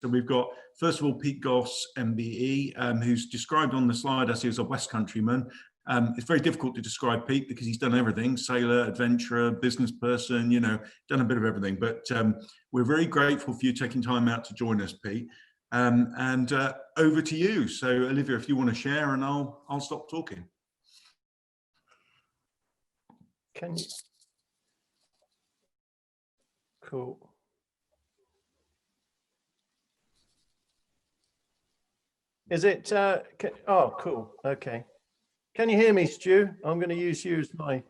So we've got, first of all, Pete Goss MBE, who's described on the slide, I see, as a West Countryman. It's very difficult to describe Pete because he's done everything: sailor, adventurer, business person, you know, done a bit of everything. But we're very grateful for you taking time out to join us, Pete. And over to you. So Olivia, if you want to share, and I'll stop talking. Can you? Cool. Is it, oh, cool, okay. Can you hear me, Stu? I'm going to use you as my,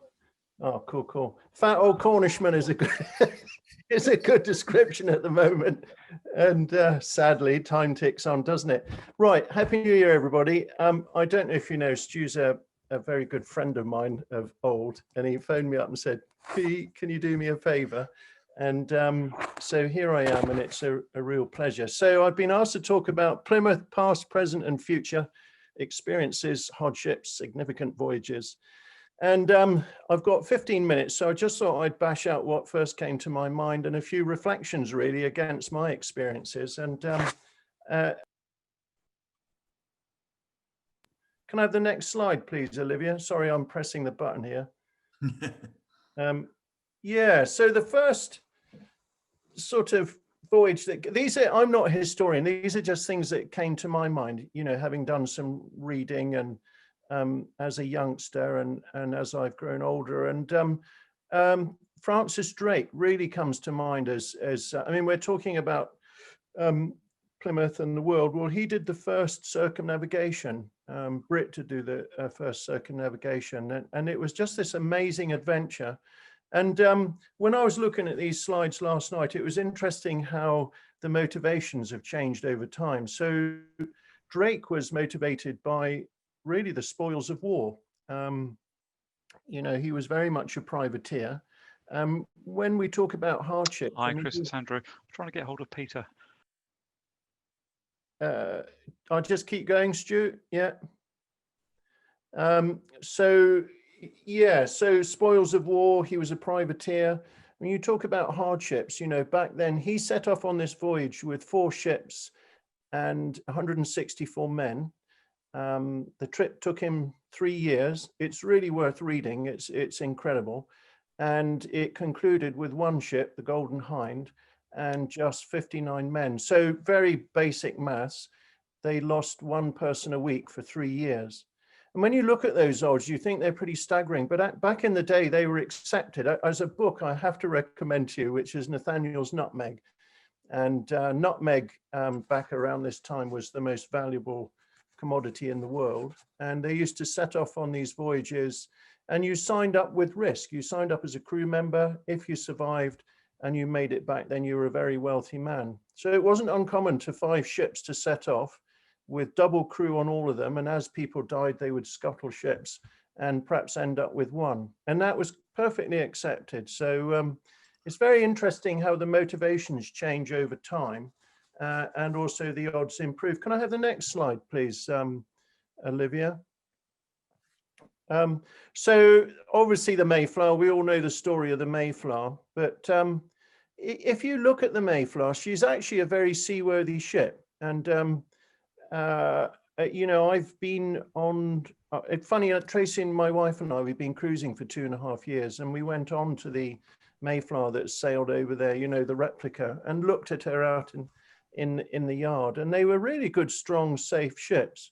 oh, cool, cool. Fat old Cornishman is a good, is a good description at the moment. And sadly, time ticks on, doesn't it? Right, Happy New Year, everybody. I don't know if you know, Stu's a very good friend of mine of old, and he phoned me up and said, Pete, can you do me a favor? And so here I am, and it's a real pleasure. So I've been asked to talk about Plymouth, past, present, and future experiences, hardships, significant voyages. And I've got 15 minutes, so I just thought I'd bash out what first came to my mind and a few reflections really against my experiences. And can I have the next slide, please, Olivia? Sorry, I'm pressing the button here. Yeah, so the first sort of voyage that these are, I'm not a historian, these are just things that came to my mind, you know, having done some reading and as a youngster and as I've grown older. And Francis Drake really comes to mind as I mean, we're talking about Plymouth and the world. Well, he did the first circumnavigation, Brit to do the first circumnavigation, and it was just this amazing adventure. And when I was looking at these slides last night, it was interesting how the motivations have changed over time. So Drake was motivated by really the spoils of war. You know, he was very much a privateer. When we talk about hardship. Hi, Chris, it's Andrew. I'm trying to get hold of Peter. I'll just keep going, Stu. Yeah. So spoils of war, he was a privateer. When you talk about hardships, you know, back then he set off on this voyage with 4 ships and 164 men. The trip took him 3 years. It's really worth reading. It's incredible. And it concluded with 1 ship, the Golden Hind, and just 59 men. So very basic maths. They lost 1 person a week for 3 years. And when you look at those odds, you think they're pretty staggering. But back in the day, they were accepted. As a book, I have to recommend to you, which is Nathaniel's Nutmeg. And nutmeg back around this time was the most valuable commodity in the world. And they used to set off on these voyages, and you signed up with risk. You signed up as a crew member. If you survived and you made it back, then you were a very wealthy man. So it wasn't uncommon to 5 ships to set off with double crew on all of them. And as people died, they would scuttle ships and perhaps end up with 1. And that was perfectly accepted. So it's very interesting how the motivations change over time and also the odds improve. Can I have the next slide, please, Olivia? So obviously the Mayflower, we all know the story of the Mayflower, but if you look at the Mayflower, she's actually a very seaworthy ship. And you know, I've been on, it's funny, Tracy and my wife and I, we've been cruising for 2.5 years, and we went on to the Mayflower that sailed over there, you know, the replica, and looked at her out in the yard, and they were really good, strong, safe ships.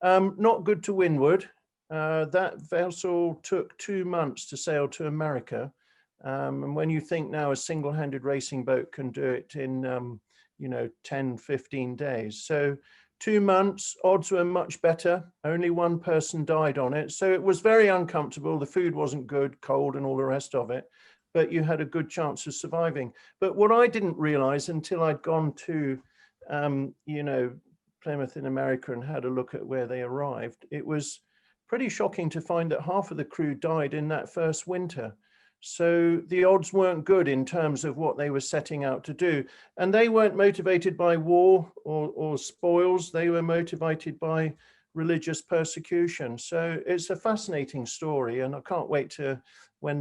Not good to windward. That vessel took 2 months to sail to America. And when you think now a single-handed racing boat can do it in, you know, 10, 15 days. So 2 months, odds were much better. Only 1 person died on it. So it was very uncomfortable. The food wasn't good, cold and all the rest of it, but you had a good chance of surviving. But what I didn't realize until I'd gone to, you know, Plymouth in America and had a look at where they arrived, it was pretty shocking to find that half of the crew died in that first winter. So the odds weren't good in terms of what they were setting out to do. And they weren't motivated by war or spoils. They were motivated by religious persecution. So it's a fascinating story. And I can't wait to when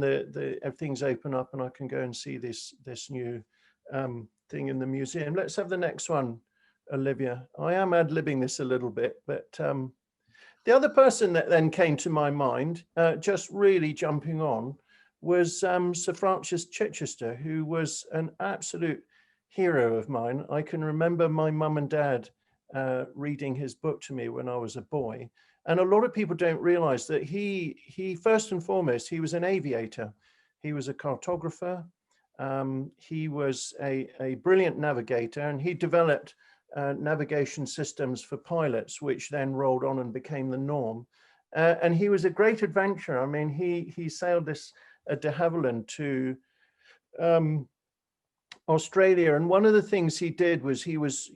things open up and I can go and see this new thing in the museum. Let's have the next one, Olivia. I am ad-libbing this a little bit, but the other person that then came to my mind, just really jumping on, was Sir Francis Chechester, who was an absolute hero of mine. I can remember my mum and dad reading his book to me when I was a boy. And a lot of people don't realize that he first and foremost, he was an aviator. He was a cartographer. He was a brilliant navigator, and he developed navigation systems for pilots, which then rolled on and became the norm. And he was a great adventurer. I mean, he sailed this de Havilland to Australia. And one of the things he did was he was,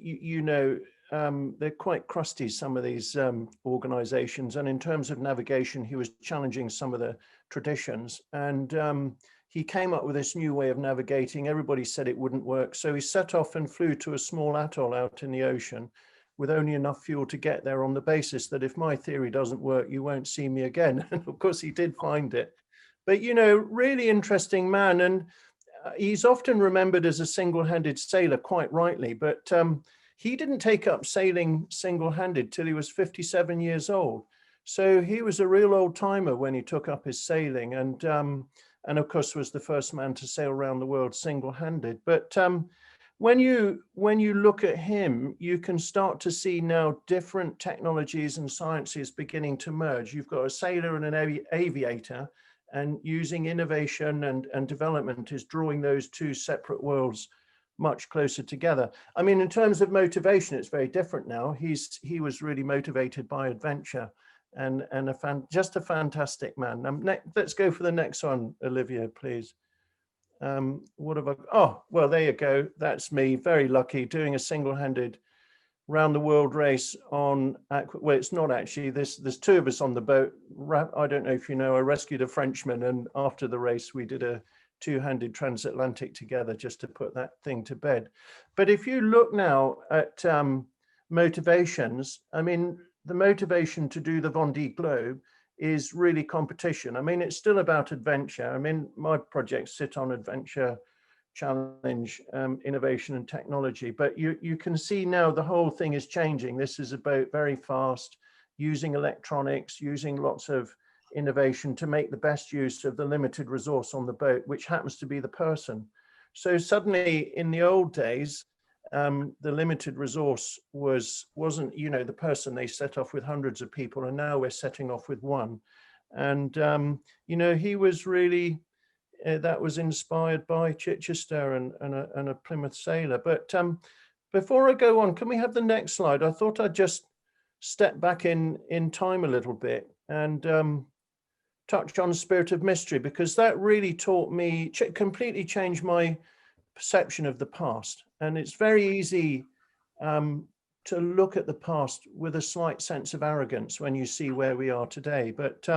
they're quite crusty, some of these organizations. And in terms of navigation, he was challenging some of the traditions. And he came up with this new way of navigating. Everybody said it wouldn't work. So he set off and flew to a small atoll out in the ocean with only enough fuel to get there, on the basis that if my theory doesn't work, you won't see me again. And of course he did find it. But, really interesting man. And he's often remembered as a single-handed sailor, quite rightly, but he didn't take up sailing single-handed till he was 57 years old. So he was a real old timer when he took up his sailing, and of course was the first man to sail around the world single-handed. But when you look at him, you can start to see now different technologies and sciences beginning to merge. You've got a sailor and an aviator, and using innovation and development is drawing those two separate worlds much closer together. I mean, in terms of motivation, it's very different now. He was really motivated by adventure, and just a fantastic man. Let's go for the next one, Olivia, please. What have I? Oh, well, there you go. That's me. Very lucky, doing a single-handed round the world race on, well, it's not actually, there's two of us on the boat. I don't know if you know, I rescued a Frenchman, and after the race we did a two-handed transatlantic together just to put that thing to bed. But if you look now at motivations, I mean, the motivation to do the Vendée Globe is really competition. I mean, it's still about adventure. I mean, my projects sit on adventure, challenge, innovation and technology, but you can see now the whole thing is changing. This is about very fast, using electronics, using lots of innovation to make the best use of the limited resource on the boat, which happens to be the person. So suddenly in the old days, the limited resource wasn't, the person. They set off with hundreds of people, and now we're setting off with one. And, he was really, that was inspired by Chichester and a Plymouth sailor. But before I go on, can we have the next slide? I thought I'd just step back in time a little bit and touch on Spirit of Mystery, because that really taught me, completely changed my perception of the past. And it's very easy to look at the past with a slight sense of arrogance when you see where we are today. But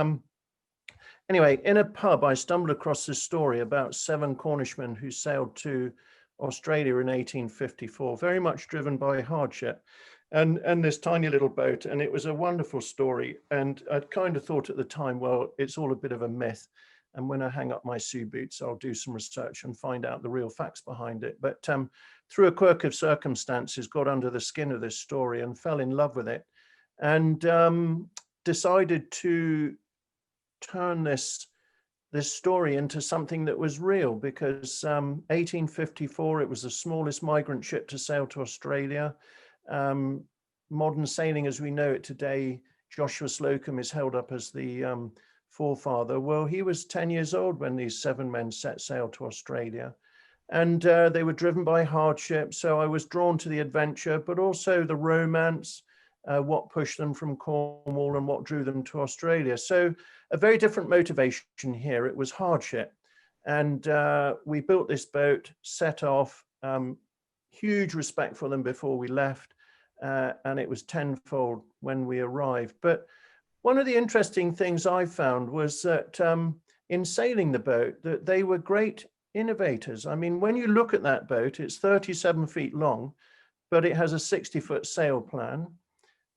anyway, in a pub, I stumbled across this story about 7 Cornishmen who sailed to Australia in 1854, very much driven by hardship, and this tiny little boat. And it was a wonderful story. And I'd kind of thought at the time, well, it's all a bit of a myth. And when I hang up my Sue boots, I'll do some research and find out the real facts behind it. But through a quirk of circumstances, got under the skin of this story and fell in love with it, and decided to turn this story into something that was real, because 1854, it was the smallest migrant ship to sail to Australia. Modern sailing as we know it today, Joshua Slocum is held up as the forefather. Well, he was 10 years old when these 7 men set sail to Australia, and they were driven by hardship. So I was drawn to the adventure, but also the romance, what pushed them from Cornwall and what drew them to Australia. So a very different motivation here. It was hardship. And we built this boat, set off, huge respect for them before we left. And it was tenfold when we arrived. But one of the interesting things I found was that in sailing the boat, that they were great innovators. I mean, when you look at that boat, it's 37 feet long, but it has a 60-foot sail plan.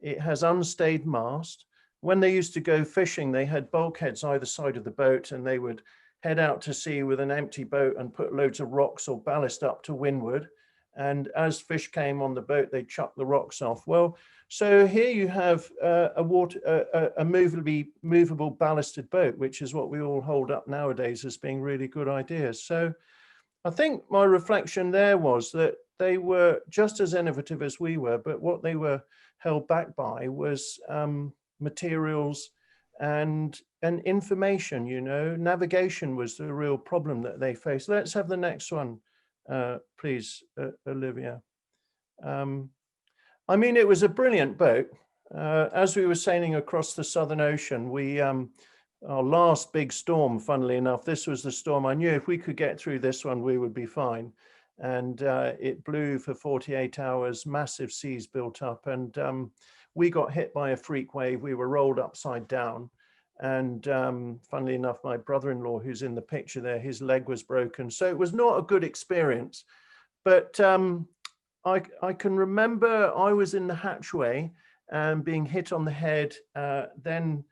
It has unstayed mast. When they used to go fishing, they had bulkheads either side of the boat, and they would head out to sea with an empty boat and put loads of rocks or ballast up to windward. And as fish came on the boat, they chucked the rocks off. Well, so here you have a movable ballasted boat, which is what we all hold up nowadays as being really good ideas. So I think my reflection there was that they were just as innovative as we were, but what they were held back by was materials and information. You know, navigation was the real problem that they faced. Let's have the next one, please, Olivia. I mean, it was a brilliant boat. As we were sailing across the Southern Ocean, our last big storm, funnily enough, this was the storm I knew if we could get through this one, we would be fine. And it blew for 48 hours, massive seas built up, and we got hit by a freak wave. We were rolled upside down. And funnily enough, my brother-in-law, who's in the picture there, his leg was broken. So it was not a good experience. But I can remember I was in the hatchway and being hit on the head. Then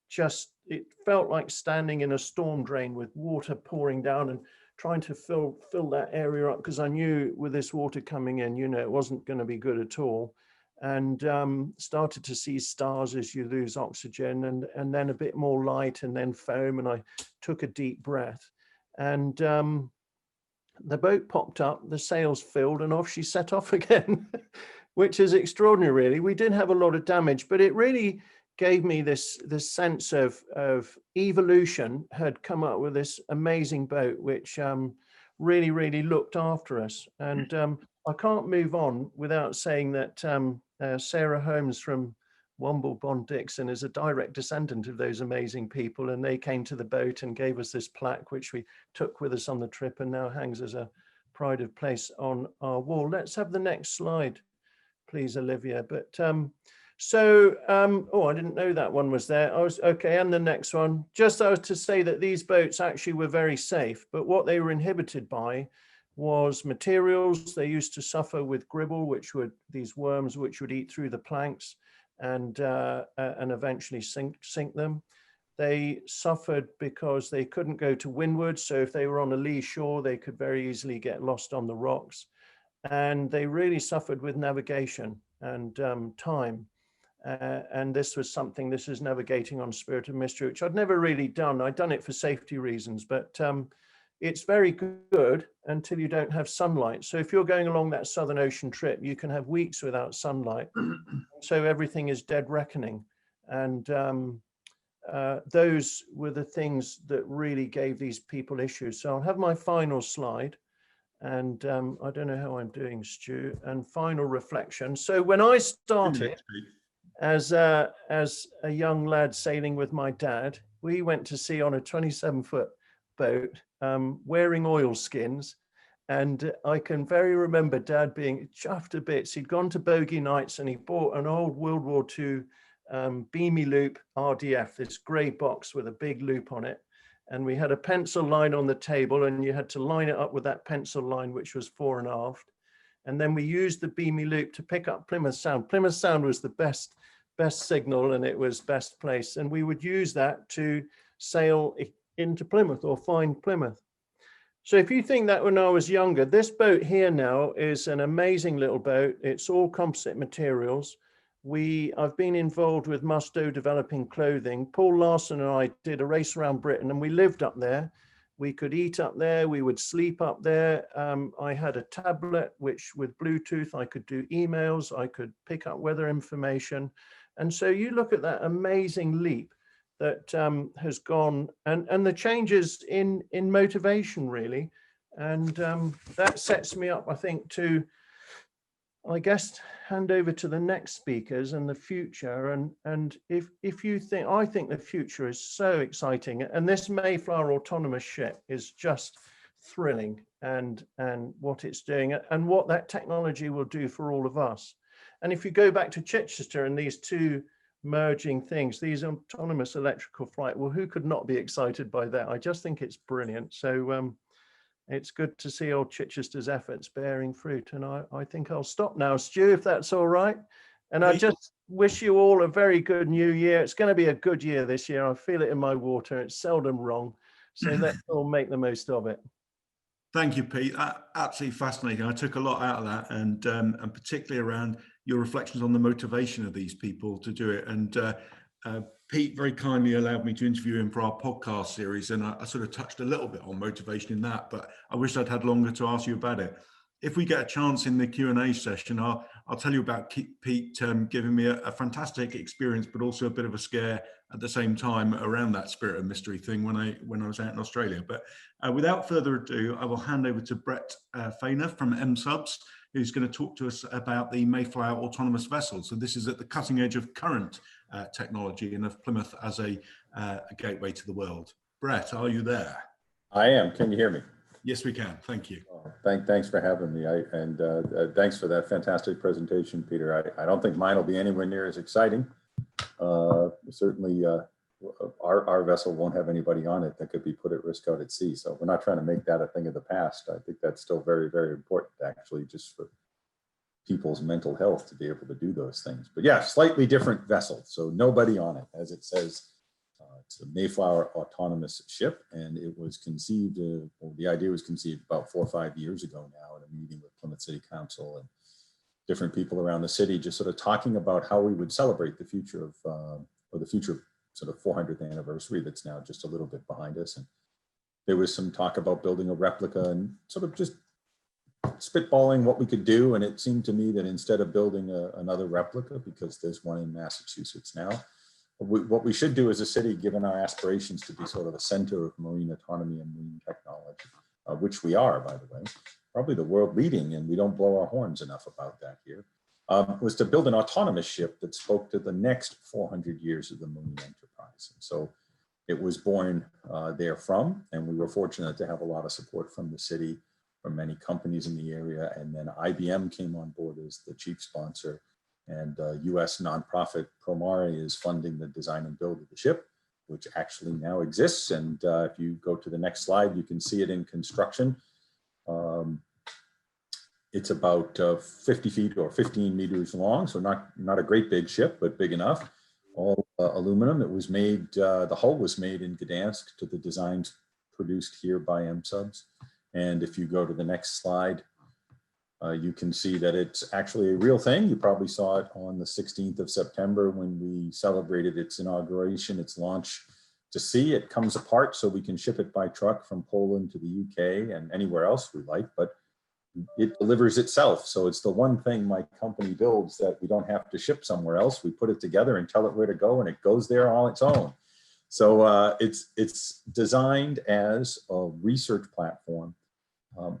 just, it felt like standing in a storm drain with water pouring down and trying to fill that area up, because I knew with this water coming in, you know, it wasn't going to be good at all. And started to see stars as you lose oxygen, and then a bit more light, and then foam, and I took a deep breath. And the boat popped up, the sails filled, and off she set off again, which is extraordinary, really. We did have a lot of damage, but it really gave me this sense of evolution had come up with this amazing boat, which really, really looked after us. And I can't move on without saying that Sarah Holmes from Womble Bond Dixon is a direct descendant of those amazing people, and they came to the boat and gave us this plaque, which we took with us on the trip and now hangs as a pride of place on our wall. Let's have the next slide, please, Olivia. But oh, I didn't know that one was there. I was okay. And the next one, just I was to say that these boats actually were very safe, but what they were inhibited by was materials. They used to suffer with gribble, which were these worms which would eat through the planks and eventually sink them. They suffered because they couldn't go to windward. So if they were on a lee shore, they could very easily get lost on the rocks. And they really suffered with navigation and time. And this was something, this is navigating on Spirit of Mystery, which I'd never really done. I'd done it for safety reasons, but it's very good until you don't have sunlight. So if you're going along that Southern Ocean trip, you can have weeks without sunlight. So everything is dead reckoning. And those were the things that really gave these people issues. So I'll have my final slide. And I don't know how I'm doing, Stu, and final reflection. So when I started as a young lad sailing with my dad, we went to sea on a 27-foot boat, wearing oilskins. And I can very remember Dad being chuffed to bits. He'd gone to Bogey Nights and he bought an old World War II beamy loop RDF, this grey box with a big loop on it. And we had a pencil line on the table, and you had to line it up with that pencil line, which was fore and aft. And then we used the beamy loop to pick up Plymouth Sound. Plymouth Sound was the best signal, and it was best place. And we would use that to sail into Plymouth or find Plymouth. So if you think that when I was younger, this boat here now is an amazing little boat. It's all composite materials. I've been involved with Musto developing clothing. Paul Larson and I did a race around Britain, and we lived up there. We could eat up there. We would sleep up there. I had a tablet, which with Bluetooth, I could do emails. I could pick up weather information. And so you look at that amazing leap that has gone, and the changes in motivation, really. And that sets me up, I think, to, I guess, hand over to the next speakers and the future. And if you think, I think the future is so exciting, and this Mayflower autonomous ship is just thrilling, and what it's doing and what that technology will do for all of us. And if you go back to Chechester and these two merging things, these autonomous electrical flight, well, who could not be excited by that? I just think it's brilliant. So it's good to see old Chichester's efforts bearing fruit. And I think I'll stop now, Stu, if that's all right. And I just wish you all a very good new year. It's going to be a good year this year. I feel it in my water. It's seldom wrong. So let's all make the most of it. Thank you, Pete. Absolutely fascinating. I took a lot out of that, and particularly around your reflections on the motivation of these people to do it. And Pete very kindly allowed me to interview him for our podcast series, and I sort of touched a little bit on motivation in that, but I wish I'd had longer to ask you about it. If we get a chance in the Q&A session, I'll tell you about Pete giving me a fantastic experience, but also a bit of a scare at the same time around that spirit of mystery thing when I was out in Australia. But without further ado, I will hand over to Brett Fainer from MSubs, who's going to talk to us about the Mayflower autonomous vessel. So this is at the cutting edge of current technology and of Plymouth as a gateway to the world. Brett, are you there? I am. Can you hear me? Yes, we can. Thank you. Thanks for having me. Thanks for that fantastic presentation, Peter. I don't think mine will be anywhere near as exciting. Certainly, our vessel won't have anybody on it that could be put at risk out at sea. So we're not trying to make that a thing of the past. I think that's still very, very important, actually, just for people's mental health to be able to do those things. But yeah, slightly different vessel. So nobody on it, as it says. It's a Mayflower autonomous ship, and it was conceived, well, the idea was conceived about 4 or 5 years ago now at a meeting with Plymouth City Council and different people around the city, just sort of talking about how we would celebrate the future of, or the future sort of 400th anniversary that's now just a little bit behind us. And there was some talk about building a replica and sort of just spitballing what we could do. And it seemed to me that instead of building another replica, because there's one in Massachusetts now, what we should do as a city, given our aspirations to be sort of a center of marine autonomy and marine technology, which we are, by the way, probably the world leading, and we don't blow our horns enough about that here, was to build an autonomous ship that spoke to the next 400 years of the marine enterprise. And so it was born therefrom, and we were fortunate to have a lot of support from the city, from many companies in the area, and then IBM came on board as the chief sponsor. And US nonprofit Promare is funding the design and build of the ship, which actually now exists. And if you go to the next slide, you can see it in construction. It's about 50 feet or 15 meters long, so not a great big ship, but big enough. All aluminum. It was made, the hull was made in Gdansk to the designs produced here by MSubs. And if you go to the next slide, you can see that it's actually a real thing. You probably saw it on the 16th of September when we celebrated its inauguration, its launch to sea. It comes apart so we can ship it by truck from Poland to the UK and anywhere else we like, but it delivers itself. So it's the one thing my company builds that we don't have to ship somewhere else. We put it together and tell it where to go, and it goes there on its own. So it's designed as a research platform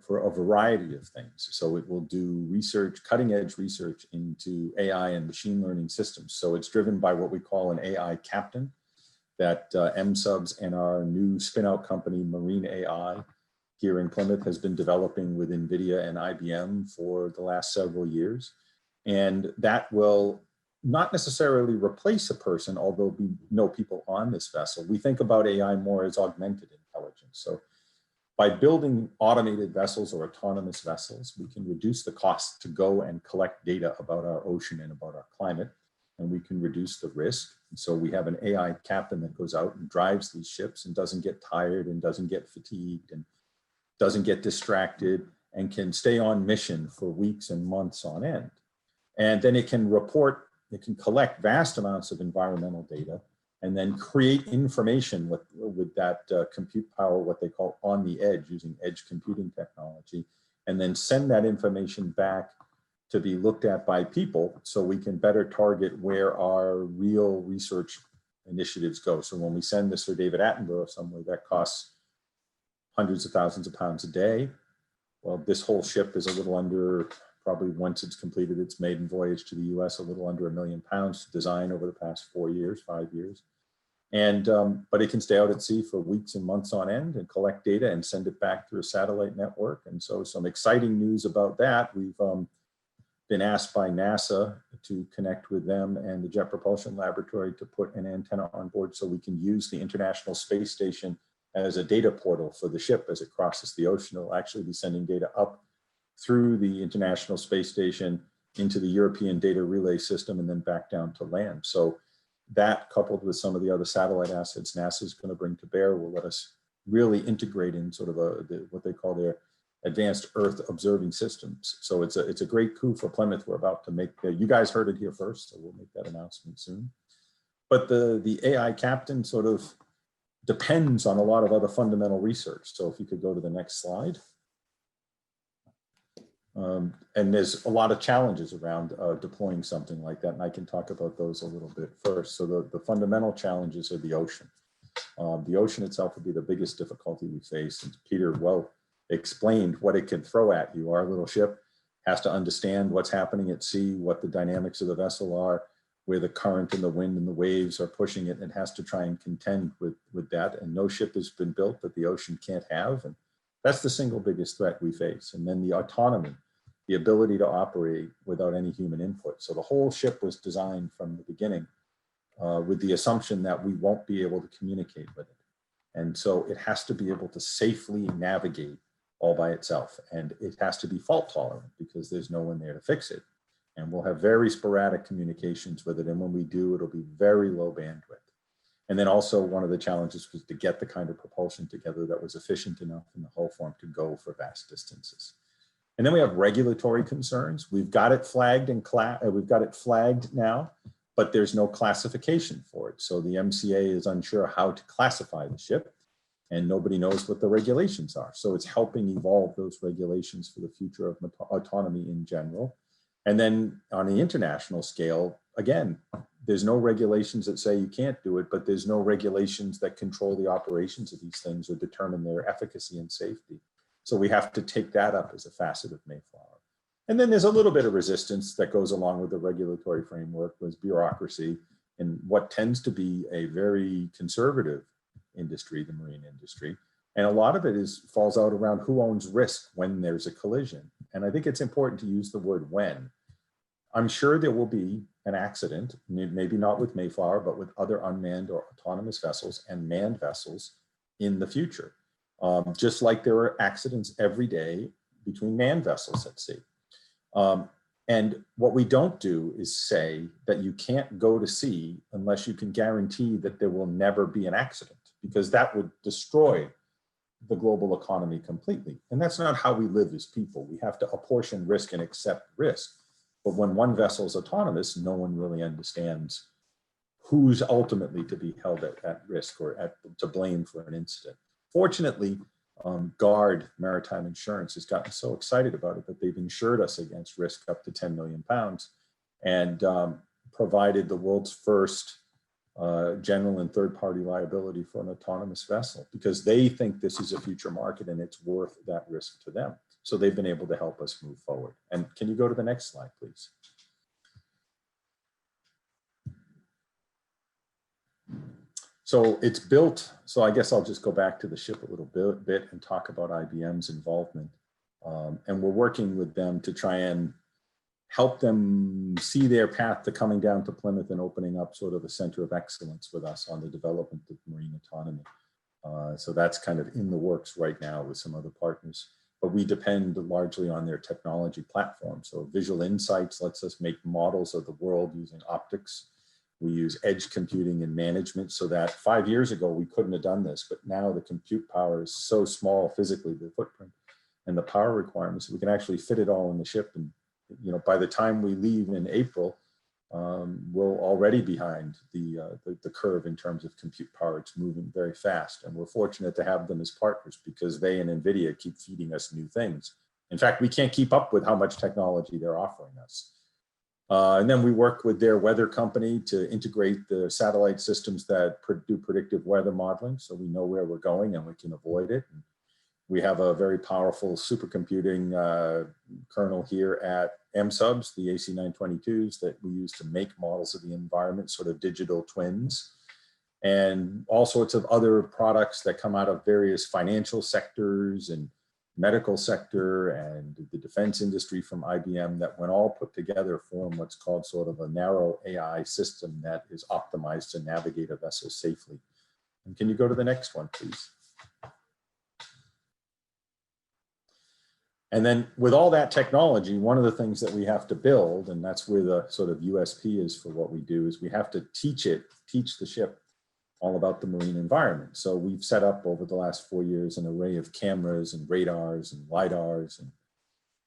for a variety of things. So it will do research, cutting edge research into AI and machine learning systems. So it's driven by what we call an AI captain that MSubs and our new spin-out company, Marine AI, here in Plymouth has been developing with NVIDIA and IBM for the last several years. And that will not necessarily replace a person, although we know people on this vessel. We think about AI more as augmented intelligence. So by building automated vessels or autonomous vessels, we can reduce the cost to go and collect data about our ocean and about our climate, and we can reduce the risk. And so we have an AI captain that goes out and drives these ships and doesn't get tired and doesn't get fatigued and doesn't get distracted and can stay on mission for weeks and months on end. And then it can report, it can collect vast amounts of environmental data and then create information with that compute power, what they call on the edge, using edge computing technology, and then send that information back to be looked at by people so we can better target where our real research initiatives go. So when we send this for David Attenborough somewhere, that costs hundreds of thousands of pounds a day. Well, this whole ship is a little under, probably once it's completed its maiden voyage to the US, a little under £1 million to design over the past 4 years, 5 years. And, but it can stay out at sea for weeks and months on end and collect data and send it back through a satellite network. And so some exciting news about that. We've been asked by NASA to connect with them and the Jet Propulsion Laboratory to put an antenna on board so we can use the International Space Station as a data portal for the ship as it crosses the ocean. It'll actually be sending data up through the International Space Station into the European data relay system and then back down to land. So that, coupled with some of the other satellite assets NASA is going to bring to bear, will let us really integrate in sort of what they call their advanced Earth observing systems. So it's a great coup for Plymouth. We're about to make, you guys heard it here first, so we'll make that announcement soon. But the AI captain sort of depends on a lot of other fundamental research. So if you could go to the next slide. And there's a lot of challenges around deploying something like that. And I can talk about those a little bit first. So the fundamental challenges are the ocean. The ocean itself would be the biggest difficulty we face. And Peter well explained what it can throw at you. Our little ship has to understand what's happening at sea, what the dynamics of the vessel are, where the current and the wind and the waves are pushing it, and has to try and contend with that. And no ship has been built that the ocean can't have. And that's the single biggest threat we face. And then the autonomy, the ability to operate without any human input. So the whole ship was designed from the beginning with the assumption that we won't be able to communicate with it. And so it has to be able to safely navigate all by itself. And it has to be fault tolerant because there's no one there to fix it. And we'll have very sporadic communications with it. And when we do, it'll be very low bandwidth. And then also one of the challenges was to get the kind of propulsion together that was efficient enough in the hull form to go for vast distances. And then we have regulatory concerns. We've got it flagged and we've got it flagged now, but there's no classification for it. So the MCA is unsure how to classify the ship, and nobody knows what the regulations are. So it's helping evolve those regulations for the future of autonomy in general. And then on the international scale, again, there's no regulations that say you can't do it, but there's no regulations that control the operations of these things or determine their efficacy and safety. So we have to take that up as a facet of Mayflower. And then there's a little bit of resistance that goes along with the regulatory framework, was bureaucracy in what tends to be a very conservative industry, the marine industry. And a lot of it falls out around who owns risk when there's a collision. And I think it's important to use the word when. I'm sure there will be an accident, maybe not with Mayflower, but with other unmanned or autonomous vessels and manned vessels in the future. Just like there are accidents every day between manned vessels at sea. And what we don't do is say that you can't go to sea unless you can guarantee that there will never be an accident, because that would destroy the global economy completely. And that's not how we live as people. We have to apportion risk and accept risk. But when one vessel is autonomous, no one really understands who's ultimately to be held at risk or to blame for an incident. Fortunately, GUARD Maritime Insurance has gotten so excited about it that they've insured us against risk up to 10 million pounds and provided the world's first general and third-party liability for an autonomous vessel, because they think this is a future market and it's worth that risk to them. So they've been able to help us move forward. And can you go to the next slide, please? So it's built, so I guess I'll just go back to the ship a little bit and talk about IBM's involvement. And we're working with them to try and help them see their path to coming down to Plymouth and opening up sort of a center of excellence with us on the development of marine autonomy. So that's kind of in the works right now with some other partners, but we depend largely on their technology platform. So Visual Insights lets us make models of the world using optics. We use edge computing and management, so that 5 years ago, we couldn't have done this, but now the compute power is so small physically, the footprint and the power requirements, we can actually fit it all in the ship. And by the time we leave in April, we're already behind the curve in terms of compute power. It's moving very fast, and we're fortunate to have them as partners because they and NVIDIA keep feeding us new things. In fact, we can't keep up with how much technology they're offering us. And then we work with their weather company to integrate the satellite systems that do predictive weather modeling, so we know where we're going and we can avoid it. And we have a very powerful supercomputing kernel here at MSUBs, the AC922s that we use to make models of the environment, sort of digital twins, and all sorts of other products that come out of various financial sectors and medical sector and the defense industry from IBM that when all put together form what's called sort of a narrow AI system that is optimized to navigate a vessel safely. And can you go to the next one, please? And then with all that technology, one of the things that we have to build, and that's where the sort of USP is for what we do, is we have to teach the ship all about the marine environment. So we've set up over the last 4 years an array of cameras and radars and LiDARs and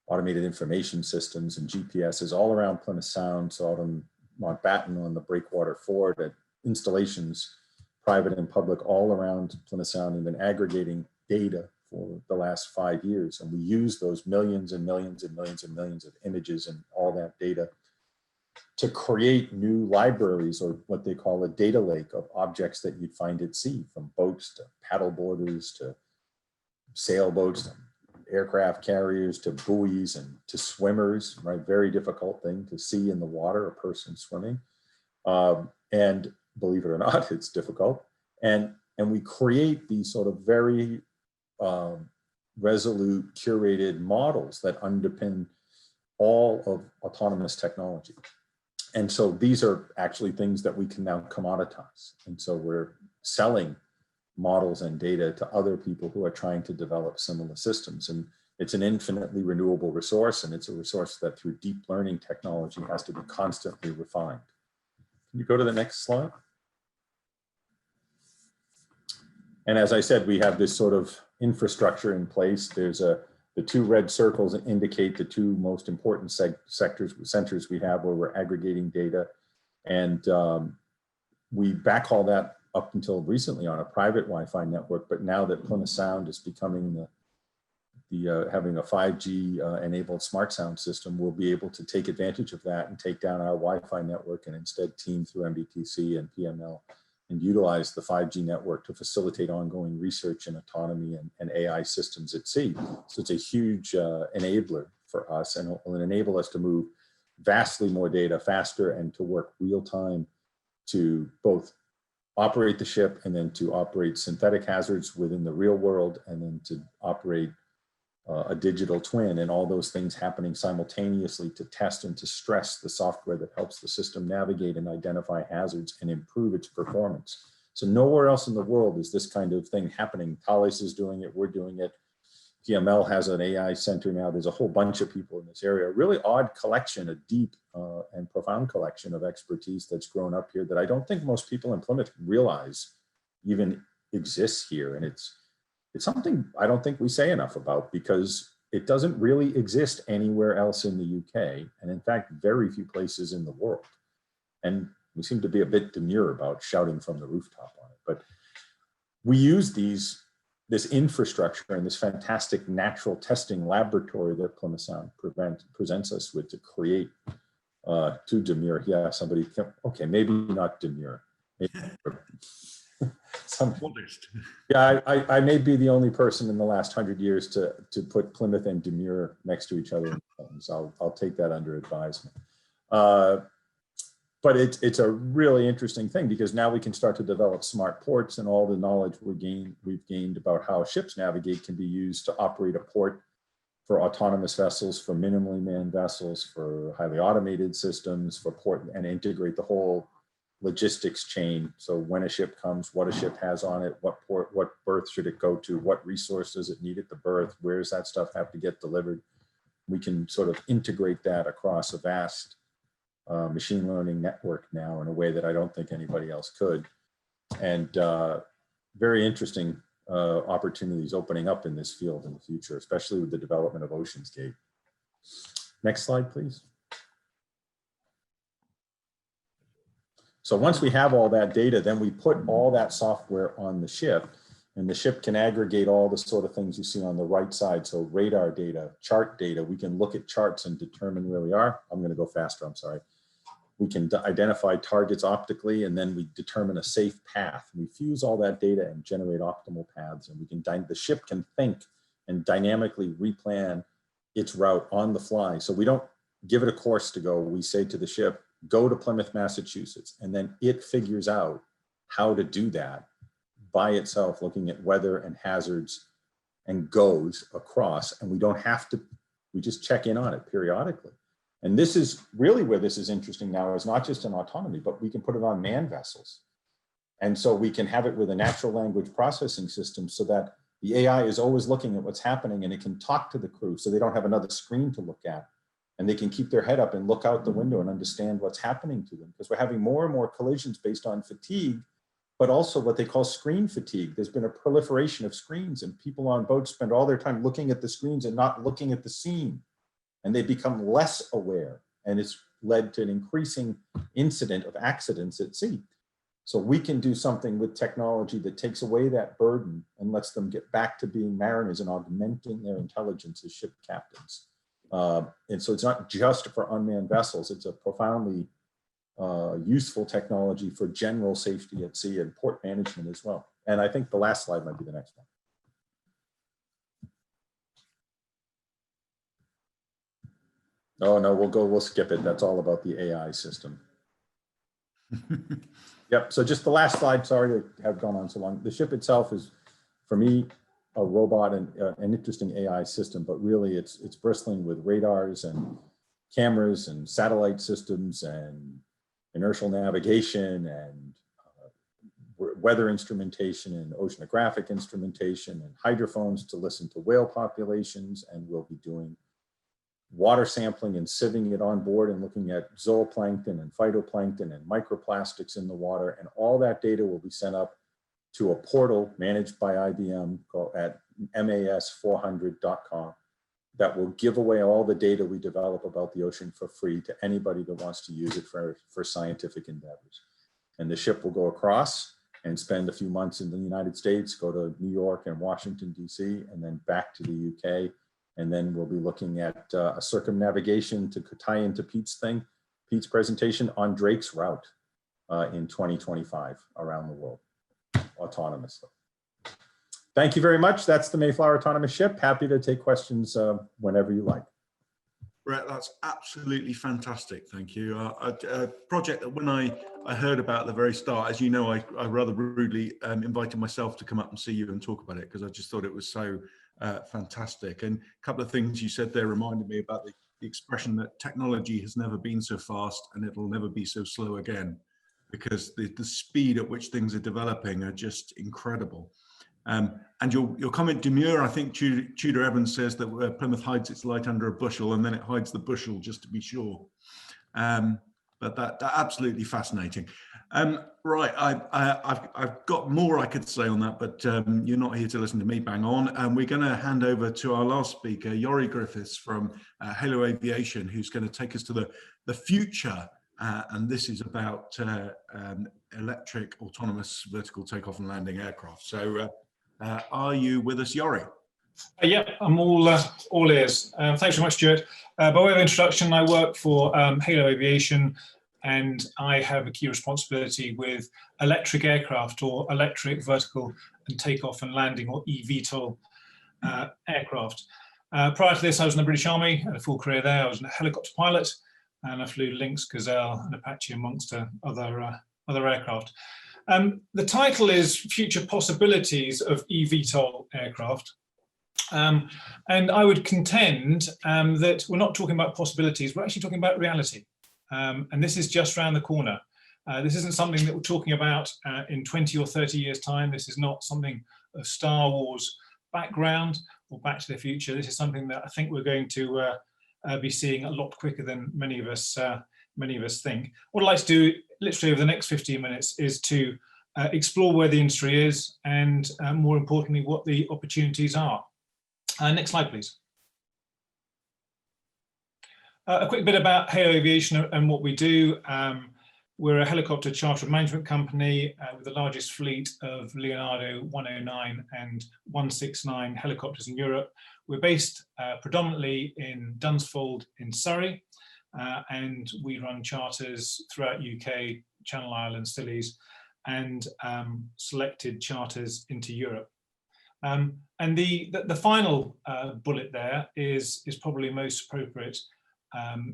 automated information systems and GPSs all around Plymouth Sound, so out on Mountbatten on the Breakwater Ford, at installations, private and public, all around Plymouth Sound, and been aggregating data for the last 5 years. And we use those millions and millions and millions and millions of images and all that data to create new libraries, or what they call a data lake, of objects that you'd find at sea, from boats to paddle boarders to sailboats to aircraft carriers to buoys and to swimmers, right? Very difficult thing to see in the water, a person swimming. And believe it or not, it's difficult. And we create these sort of very resolute, curated models that underpin all of autonomous technology. And so these are actually things that we can now commoditize. And so we're selling models and data to other people who are trying to develop similar systems. And it's an infinitely renewable resource, and it's a resource that through deep learning technology has to be constantly refined. Can you go to the next slide? And as I said, we have this sort of infrastructure in place. There's the two red circles that indicate the two most important centers we have where we're aggregating data. And we backhaul that up until recently on a private Wi-Fi network, but now that Plymouth Sound is becoming having a 5G enabled smart sound system, we'll be able to take advantage of that and take down our Wi-Fi network and instead team through MBTC and PML and utilize the 5G network to facilitate ongoing research in autonomy and AI systems at sea. So it's a huge enabler for us, and will enable us to move vastly more data faster and to work real time to both operate the ship and then to operate synthetic hazards within the real world, and then to operate a digital twin, and all those things happening simultaneously to test and to stress the software that helps the system navigate and identify hazards and improve its performance. So nowhere else in the world is this kind of thing happening. Thales is doing it, we're doing it. PML has an AI center now. There's a whole bunch of people in this area. A really odd collection, a deep and profound collection of expertise that's grown up here that I don't think most people in Plymouth realize even exists here. And it's something I don't think we say enough about, because it doesn't really exist anywhere else in the UK, and in fact, very few places in the world. And we seem to be a bit demure about shouting from the rooftop on it, but we use this infrastructure and this fantastic natural testing laboratory that Plymouth Sound presents us with to create, to demure, yeah, somebody, okay, maybe not demure. Maybe, yeah, I may be the only person in the last 100 years to put Plymouth and demure next to each other. So I'll take that under advisement. But it's a really interesting thing, because now we can start to develop smart ports, and all the knowledge we've gained about how ships navigate can be used to operate a port for autonomous vessels, for minimally manned vessels, for highly automated systems, for port, and integrate the whole logistics chain. So when a ship comes, what a ship has on it, what port, what berth should it go to, what resources it need at the berth, where does that stuff have to get delivered? We can sort of integrate that across a vast machine learning network now in a way that I don't think anybody else could. And very interesting opportunities opening up in this field in the future, especially with the development of OceansGate. Next slide, please. So once we have all that data, then we put all that software on the ship, and the ship can aggregate all the sort of things you see on the right side. So radar data, chart data, we can look at charts and determine where we are. I'm gonna go faster, I'm sorry. We can identify targets optically, and then we determine a safe path. We fuse all that data and generate optimal paths, and we can, the ship can think and dynamically replan its route on the fly. So we don't give it a course to go. We say to the ship, go to Plymouth, Massachusetts, and then it figures out how to do that by itself, looking at weather and hazards, and goes across, and we don't have to, we just check in on it periodically. And this is really where this is interesting now, is not just in autonomy, but we can put it on manned vessels. And so we can have it with a natural language processing system, so that the AI is always looking at what's happening, and it can talk to the crew so they don't have another screen to look at. And they can keep their head up and look out the window and understand what's happening to them, because we're having more and more collisions based on fatigue, but also what they call screen fatigue. There's been a proliferation of screens, and people on boats spend all their time looking at the screens and not looking at the scene. And they become less aware, and it's led to an increasing incident of accidents at sea. So we can do something with technology that takes away that burden and lets them get back to being mariners and augmenting their intelligence as ship captains. And so it's not just for unmanned vessels, it's a profoundly useful technology for general safety at sea and port management as well. And I think the last slide might be the next one. Oh no, we'll skip it. That's all about the AI system. Yep, so just the last slide, sorry to have gone on so long. The ship itself is, for me, a robot and an interesting AI system, but really it's bristling with radars and cameras and satellite systems and inertial navigation and weather instrumentation and oceanographic instrumentation and hydrophones to listen to whale populations, and we'll be doing water sampling and sieving it on board and looking at zooplankton and phytoplankton and microplastics in the water. And all that data will be sent up to a portal managed by IBM called at mas400.com that will give away all the data we develop about the ocean for free to anybody that wants to use it for scientific endeavors. And the ship will go across and spend a few months in the United States, go to New York and Washington, DC, and then back to the UK. And then we'll be looking at a circumnavigation to tie into Pete's presentation on Drake's route in 2025 around the world, autonomously. Thank you very much. That's the Mayflower autonomous ship. Happy to take questions whenever you like. Brett, that's absolutely fantastic. Thank you. A project that when I heard about at the very start, as you know, I rather rudely invited myself to come up and see you and talk about it because I just thought it was so fantastic. And a couple of things you said there reminded me about the expression that technology has never been so fast and it'll never be so slow again, because the speed at which things are developing are just incredible. And your comment demure, I think Tudor Evans says that Plymouth hides its light under a bushel and then it hides the bushel just to be sure. But that absolutely fascinating. Right, I've got more I could say on that, but you're not here to listen to me bang on. And we're going to hand over to our last speaker, Yori Griffiths from Halo Aviation, who's going to take us to the future. And this is about electric autonomous vertical takeoff and landing aircraft. So are you with us, Yori? Yeah, I'm all ears. Thanks very much, Stuart. By way of introduction, I work for Halo Aviation, and I have a key responsibility with electric aircraft, or electric vertical and takeoff and landing, or eVTOL aircraft. Prior to this, I was in the British Army, had a full career there. I was a helicopter pilot, and I flew Lynx, Gazelle, and Apache amongst other aircraft. The title is Future Possibilities of eVTOL Aircraft. And I would contend that we're not talking about possibilities, we're actually talking about reality. And this is just around the corner. This isn't something that we're talking about in 20 or 30 years' time. This is not something of Star Wars background or Back to the Future. This is something that I think we're going to be seeing a lot quicker than many of us think. What I'd like to do literally over the next 15 minutes is to explore where the industry is and more importantly, what the opportunities are. Next slide, please. A quick bit about Halo Aviation and what we do. We're a helicopter charter management company with the largest fleet of Leonardo 109 and 169 helicopters in Europe. We're based predominantly in Dunsfold in Surrey, and we run charters throughout UK, Channel Islands, Scillies, and selected charters into Europe. And the final bullet there is probably most appropriate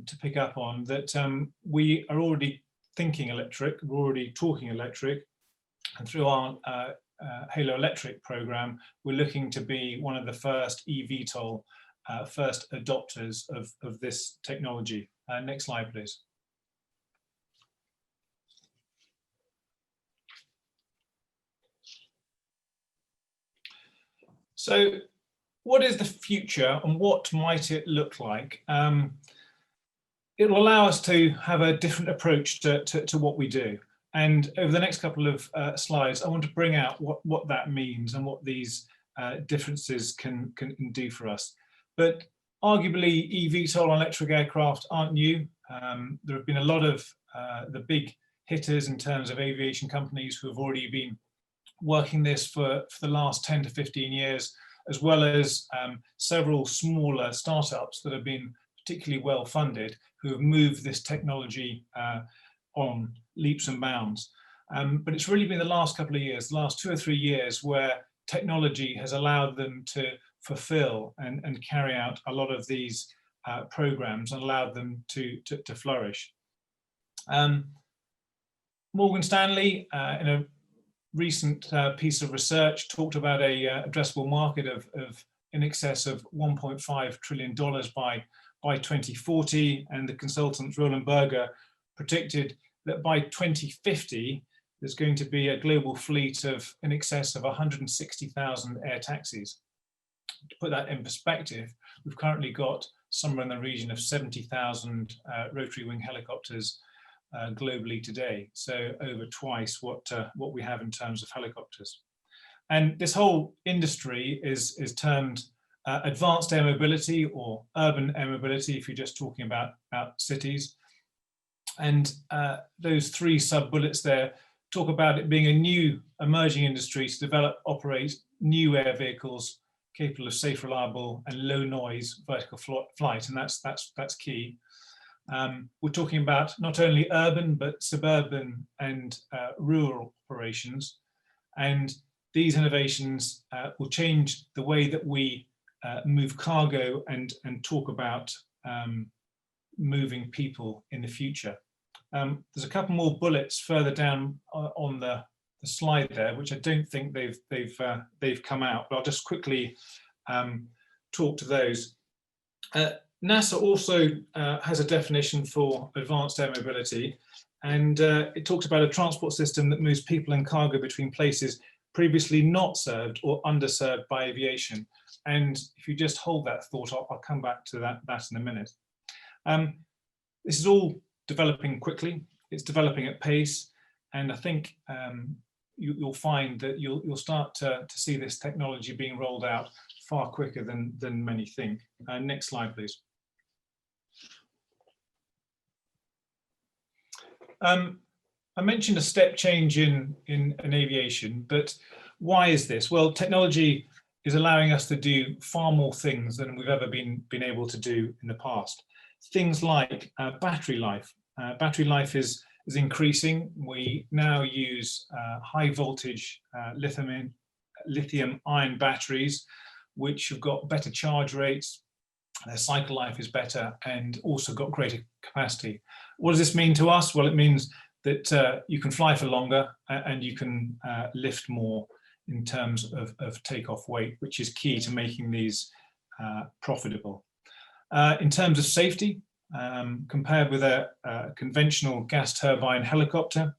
to pick up on, that we are already thinking electric, we're already talking electric, and through our Halo Electric program, we're looking to be one of the first eVTOL first adopters of this technology. Next slide, please. So what is the future and what might it look like? It will allow us to have a different approach to what we do. And over the next couple of slides, I want to bring out what that means and what these differences can do for us. But arguably, eVTOL electric aircraft aren't new. There have been a lot of the big hitters in terms of aviation companies who have already been working this for the last 10 to 15 years, as well as several smaller startups that have been particularly well funded, who have moved this technology on leaps and bounds. But it's really been the last couple of years, the last 2 or 3 years, where technology has allowed them to fulfill and carry out a lot of these programs and allowed them to flourish. Morgan Stanley, in a recent piece of research, talked about a addressable market of in excess of $1.5 trillion by 2040, and the consultant Roland Berger predicted that by 2050 there's going to be a global fleet of in excess of 160,000 air taxis. To put that in perspective, we've currently got somewhere in the region of 70,000 rotary wing helicopters globally today, so over twice what we have in terms of helicopters. And this whole industry is termed advanced air mobility, or urban air mobility if you're just talking about cities. And those 3 sub-bullets there talk about it being a new emerging industry to develop, operate new air vehicles capable of safe, reliable and low noise vertical flight, and that's key. We're talking about not only urban but suburban and rural operations, and these innovations will change the way that we move cargo and talk about moving people in the future. There's a couple more bullets further down on the slide there, which I don't think they've come out, but I'll just quickly talk to those. NASA also has a definition for advanced air mobility, and it talks about a transport system that moves people and cargo between places previously not served or underserved by aviation. And if you just hold that thought, I'll come back to that in a minute. This is all developing quickly, it's developing at pace, and I think you'll find that you'll start to see this technology being rolled out far quicker than many think. Next slide, please. I mentioned a step change in aviation, but why is this? Well, technology is allowing us to do far more things than we've ever been able to do in the past. Things like battery life. Battery life is increasing. We now use high voltage lithium ion batteries, which have got better charge rates, their cycle life is better, and also got greater capacity. What does this mean to us? Well, it means that you can fly for longer and you can lift more in terms of takeoff weight, which is key to making these profitable. In terms of safety, compared with a conventional gas turbine helicopter,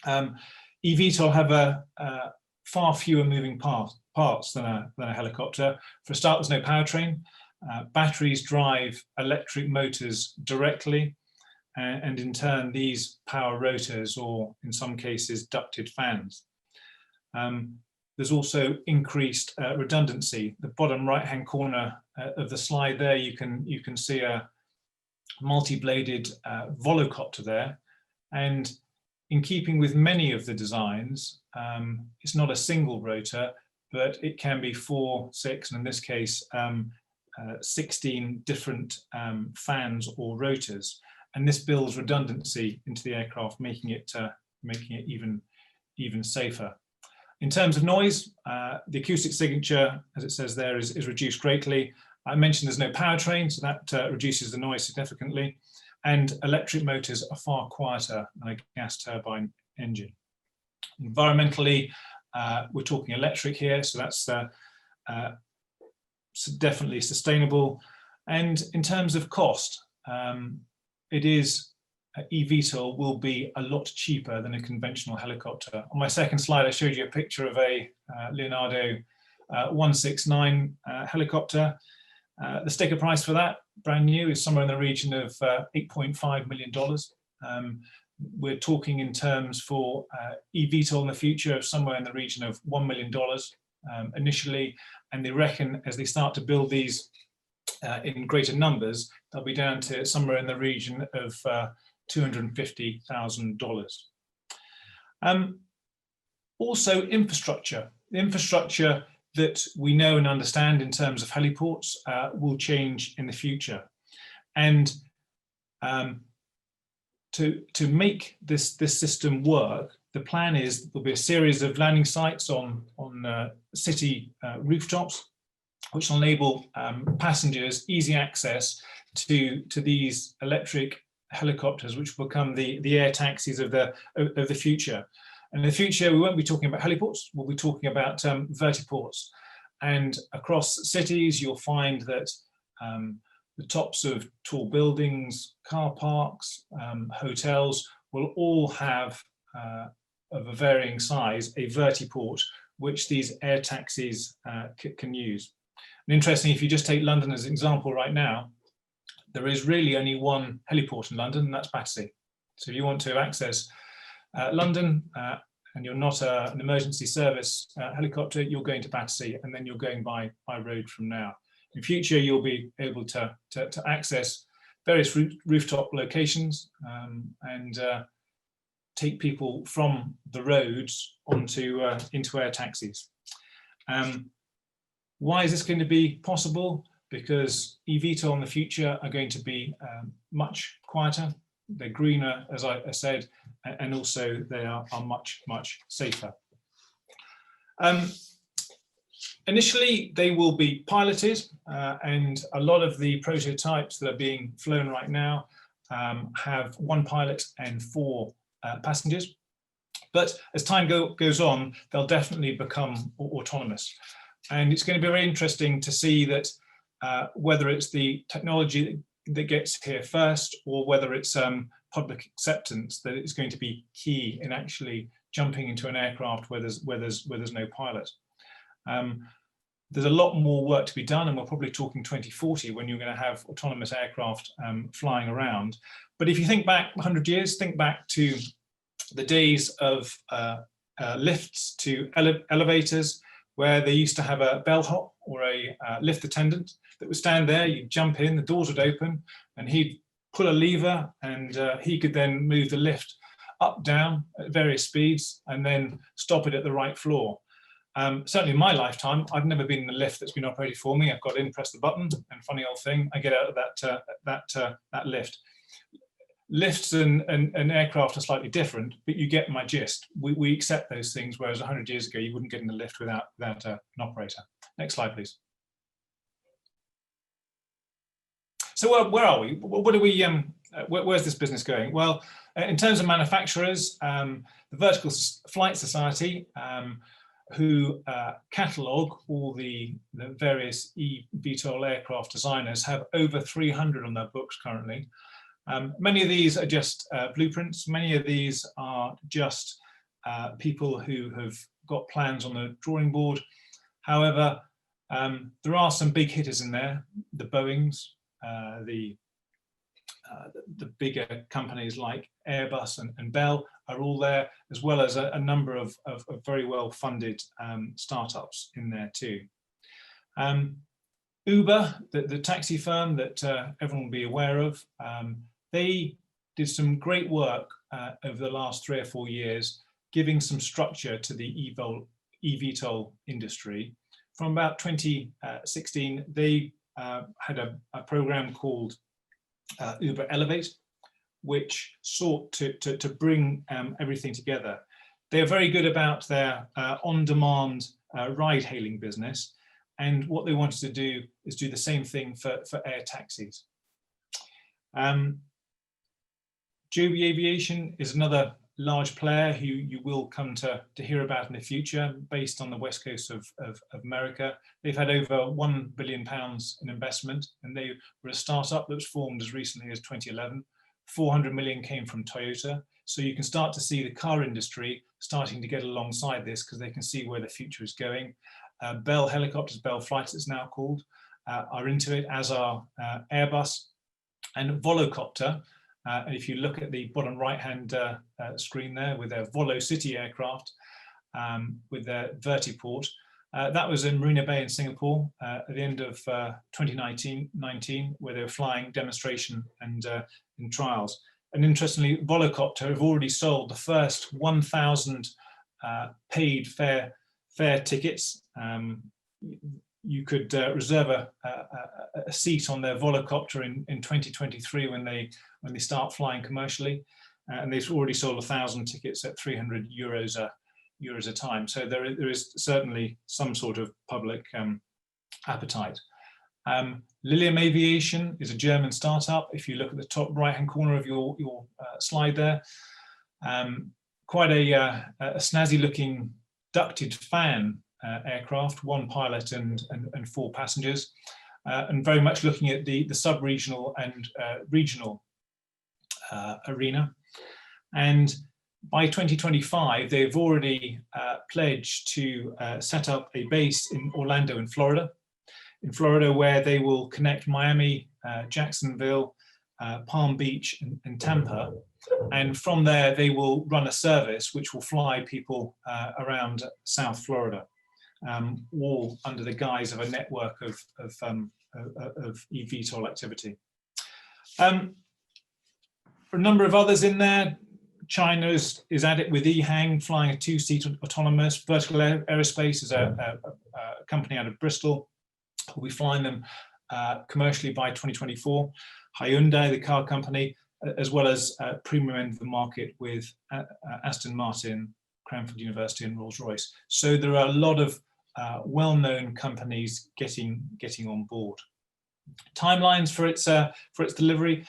eVTOL have far fewer moving parts than a helicopter. For a start, there's no powertrain. Batteries drive electric motors directly, and in turn these power rotors, or in some cases ducted fans. There's also increased redundancy. The bottom right hand corner of the slide there, you can see a multi-bladed volocopter there, and in keeping with many of the designs, it's not a single rotor, but it can be 4, 6, and in this case 16 different fans or rotors, and this builds redundancy into the aircraft, making it even safer. In terms of noise, the acoustic signature, as it says there, is reduced greatly. I mentioned there's no powertrain, so that reduces the noise significantly, and electric motors are far quieter than a gas turbine engine. Environmentally, we're talking electric here, so that's definitely sustainable. And in terms of cost, eVTOL will be a lot cheaper than a conventional helicopter. On my second slide, I showed you a picture of a Leonardo 169 helicopter. The sticker price for that, brand new, is somewhere in the region of $8.5 million. we're talking in terms for eVTOL in the future of somewhere in the region of $1 million initially, and they reckon as they start to build these in greater numbers, they'll be down to somewhere in the region of $250,000. Also infrastructure. The infrastructure that we know and understand in terms of heliports will change in the future. And to make this system work, the plan is there'll be a series of landing sites on city rooftops, which will enable passengers easy access to these electric helicopters, which will become the air taxis of the future. And in the future, we won't be talking about heliports, we'll be talking about vertiports. And across cities, you'll find that the tops of tall buildings, car parks, hotels will all have, of a varying size, a vertiport, which these air taxis can use. And interestingly, if you just take London as an example right now, there is really only one heliport in London, and that's Battersea. So if you want to access London and you're not an emergency service helicopter, you're going to Battersea, and then you're going by road from now. In future, you'll be able to access various rooftop locations and take people from the roads onto into air taxis. Why is this going to be possible? Because eVTOL in the future are going to be much quieter, they're greener, as I said, and also they are much, much safer. Initially, they will be piloted, and a lot of the prototypes that are being flown right now have one pilot and 4 passengers. But as time goes on, they'll definitely become autonomous. And it's going to be very interesting to see that whether it's the technology that gets here first, or whether it's public acceptance that is going to be key in actually jumping into an aircraft where there's no pilot. There's a lot more work to be done, and we're probably talking 2040 when you're going to have autonomous aircraft flying around. But if you think back 100 years, think back to the days of lifts to elevators, where they used to have a bellhop or a lift attendant that would stand there, you'd jump in, the doors would open, and he'd pull a lever, and he could then move the lift up, down at various speeds, and then stop it at the right floor. Certainly in my lifetime, I've never been in a lift that's been operated for me. I've got in, press the button, and funny old thing, I get out of that lift. Lifts and aircraft are slightly different, but you get my gist. We accept those things, whereas 100 years ago, you wouldn't get in a lift without an operator. Next slide, please. So where are we? What do we? Where's this business going? Well, in terms of manufacturers, the Vertical Flight Society, who catalogue all the various eVTOL aircraft designers, have over 300 on their books currently. Many of these are just blueprints. Many of these are just people who have got plans on the drawing board. However, there are some big hitters in there. The Boeings, the bigger companies like Airbus and Bell are all there, as well as a number of very well-funded startups in there too. Uber, the taxi firm that everyone will be aware of, they did some great work over the last 3 or 4 years, giving some structure to the eVTOL industry. From about 2016, they had a program called Uber Elevate, which sought to bring everything together. They are very good about their on-demand ride-hailing business, and what they wanted to do is do the same thing for air taxis. Yori Aviation is another large player who you will come to hear about in the future, based on the west coast of America. They've had over £1 billion in investment, and they were a startup that was formed as recently as 2011. 400 million came from Toyota. So you can start to see the car industry starting to get alongside this, because they can see where the future is going. Bell Helicopters, Bell Flights it's now called, are into it, as are Airbus and Volocopter. And if you look at the bottom right-hand screen there with their Volo City aircraft with their vertiport, that was in Marina Bay in Singapore at the end of 2019, where they were flying demonstration and in trials. And interestingly, Volocopter have already sold the first 1,000 paid fare tickets. You could reserve a seat on their Volocopter in 2023 when they start flying commercially, and they've already sold 1,000 tickets at €300 a time. So there is certainly some sort of public appetite. Lilian Aviation is a German startup. If you look at the top right-hand corner of your slide there, quite a snazzy-looking ducted fan aircraft, 1 pilot and 4 passengers, and very much looking at the sub-regional and regional arena. And by 2025, they've already pledged to set up a base in Orlando, in Florida, where they will connect Miami, Jacksonville, Palm Beach, and Tampa. And from there, they will run a service which will fly people around South Florida, all under the guise of a network of eVTOL activity. A number of others in there. China is at it with EHang, flying a 2-seat autonomous. Vertical Aerospace is a company out of Bristol. We'll be flying them commercially by 2024. Hyundai, the car company, as well as premium end of the market with Aston Martin, Cranfield University, and Rolls-Royce. So there are a lot of well-known companies getting on board. Timelines for its delivery,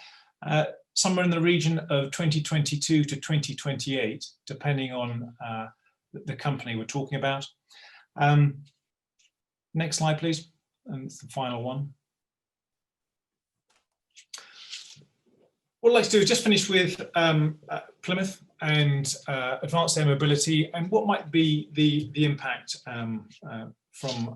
somewhere in the region of 2022 to 2028, depending on the company we're talking about. Next slide, please. And it's the final one. What I'd like to do is just finish with Plymouth and advanced air mobility, and what might be the impact from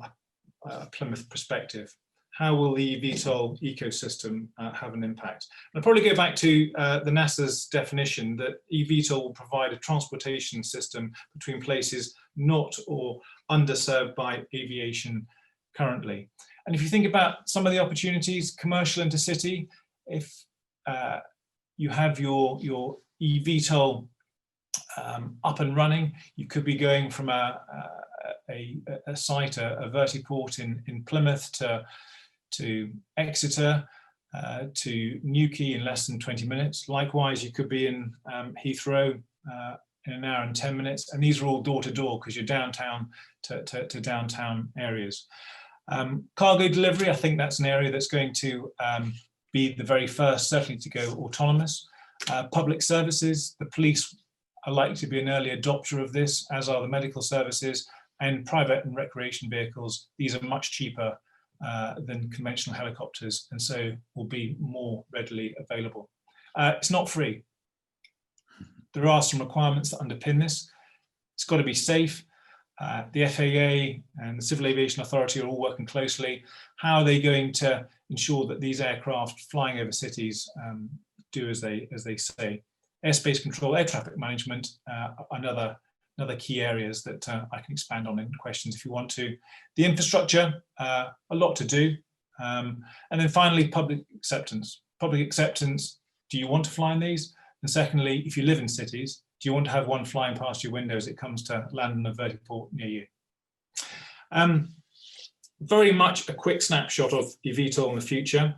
a Plymouth perspective. How will the VTOL ecosystem have an impact? And I'll probably go back to the NASA's definition that eVTOL will provide a transportation system between places not or underserved by aviation currently. And if you think about some of the opportunities, commercial intercity, if you have your eVTOL up and running, you could be going from a site, a vertiport in Plymouth to Exeter, to Newquay in less than 20 minutes. Likewise, you could be in Heathrow in an hour and 10 minutes. And these are all door to door because you're downtown to downtown areas. Cargo delivery, I think that's an area that's going to be the very first, certainly, to go autonomous. Public services, the police are likely to be an early adopter of this, as are the medical services, and private and recreation vehicles. These are much cheaper than conventional helicopters, and so will be more readily available. It's not free. There are some requirements that underpin this. It's got to be safe. The FAA and the Civil Aviation Authority are all working closely. How are they going to ensure that these aircraft flying over cities do as they say? Airspace control, air traffic management, another key areas that I can expand on in questions if you want to. The infrastructure, a lot to do. And then finally, public acceptance. Public acceptance, do you want to fly in these? And secondly, if you live in cities, do you want to have one flying past your window as it comes to land on a vertiport near you? Very much a quick snapshot of eVTOL in the future.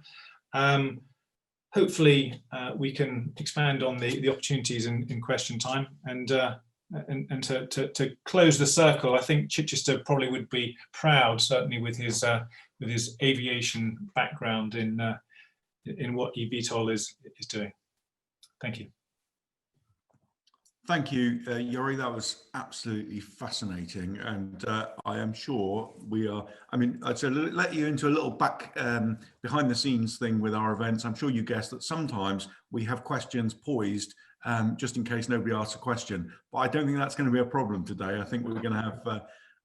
Hopefully, we can expand on the opportunities in question time. And to close the circle, I think Chechester probably would be proud, certainly with his aviation background in what eVTOL is doing. Thank you. Thank you, Yori. That was absolutely fascinating, and I am sure we are. I mean, I'd say let you into a little back behind the scenes thing with our events. I'm sure you guessed that sometimes we have questions poised just in case nobody asks a question, but I don't think that's going to be a problem today. I think we're going to have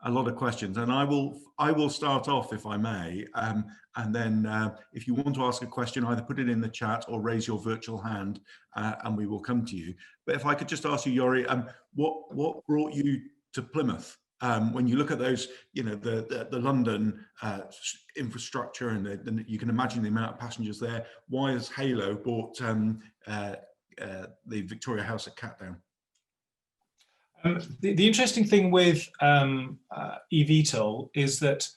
a lot of questions, and I will start off, if I may, and then if you want to ask a question, either put it in the chat or raise your virtual hand, and we will come to you. But if I could just ask you, Yori, what brought you to Plymouth? When you look at those, you know, the London infrastructure, and you can imagine the amount of passengers there. Why has Halo bought the Victoria House at Catdown? The interesting thing with eVTOL is that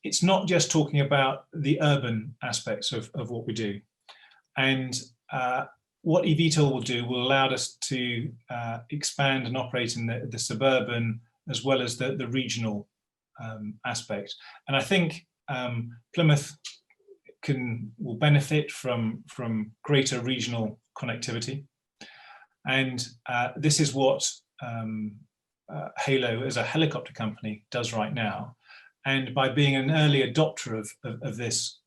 it's not just talking about the urban aspects of what we do. And what eVTOL will do will allow us to expand and operate in the suburban as well as the regional aspect. And I think Plymouth will benefit from greater regional connectivity. And this is what Halo as a helicopter company does right now. And by being an early adopter of this,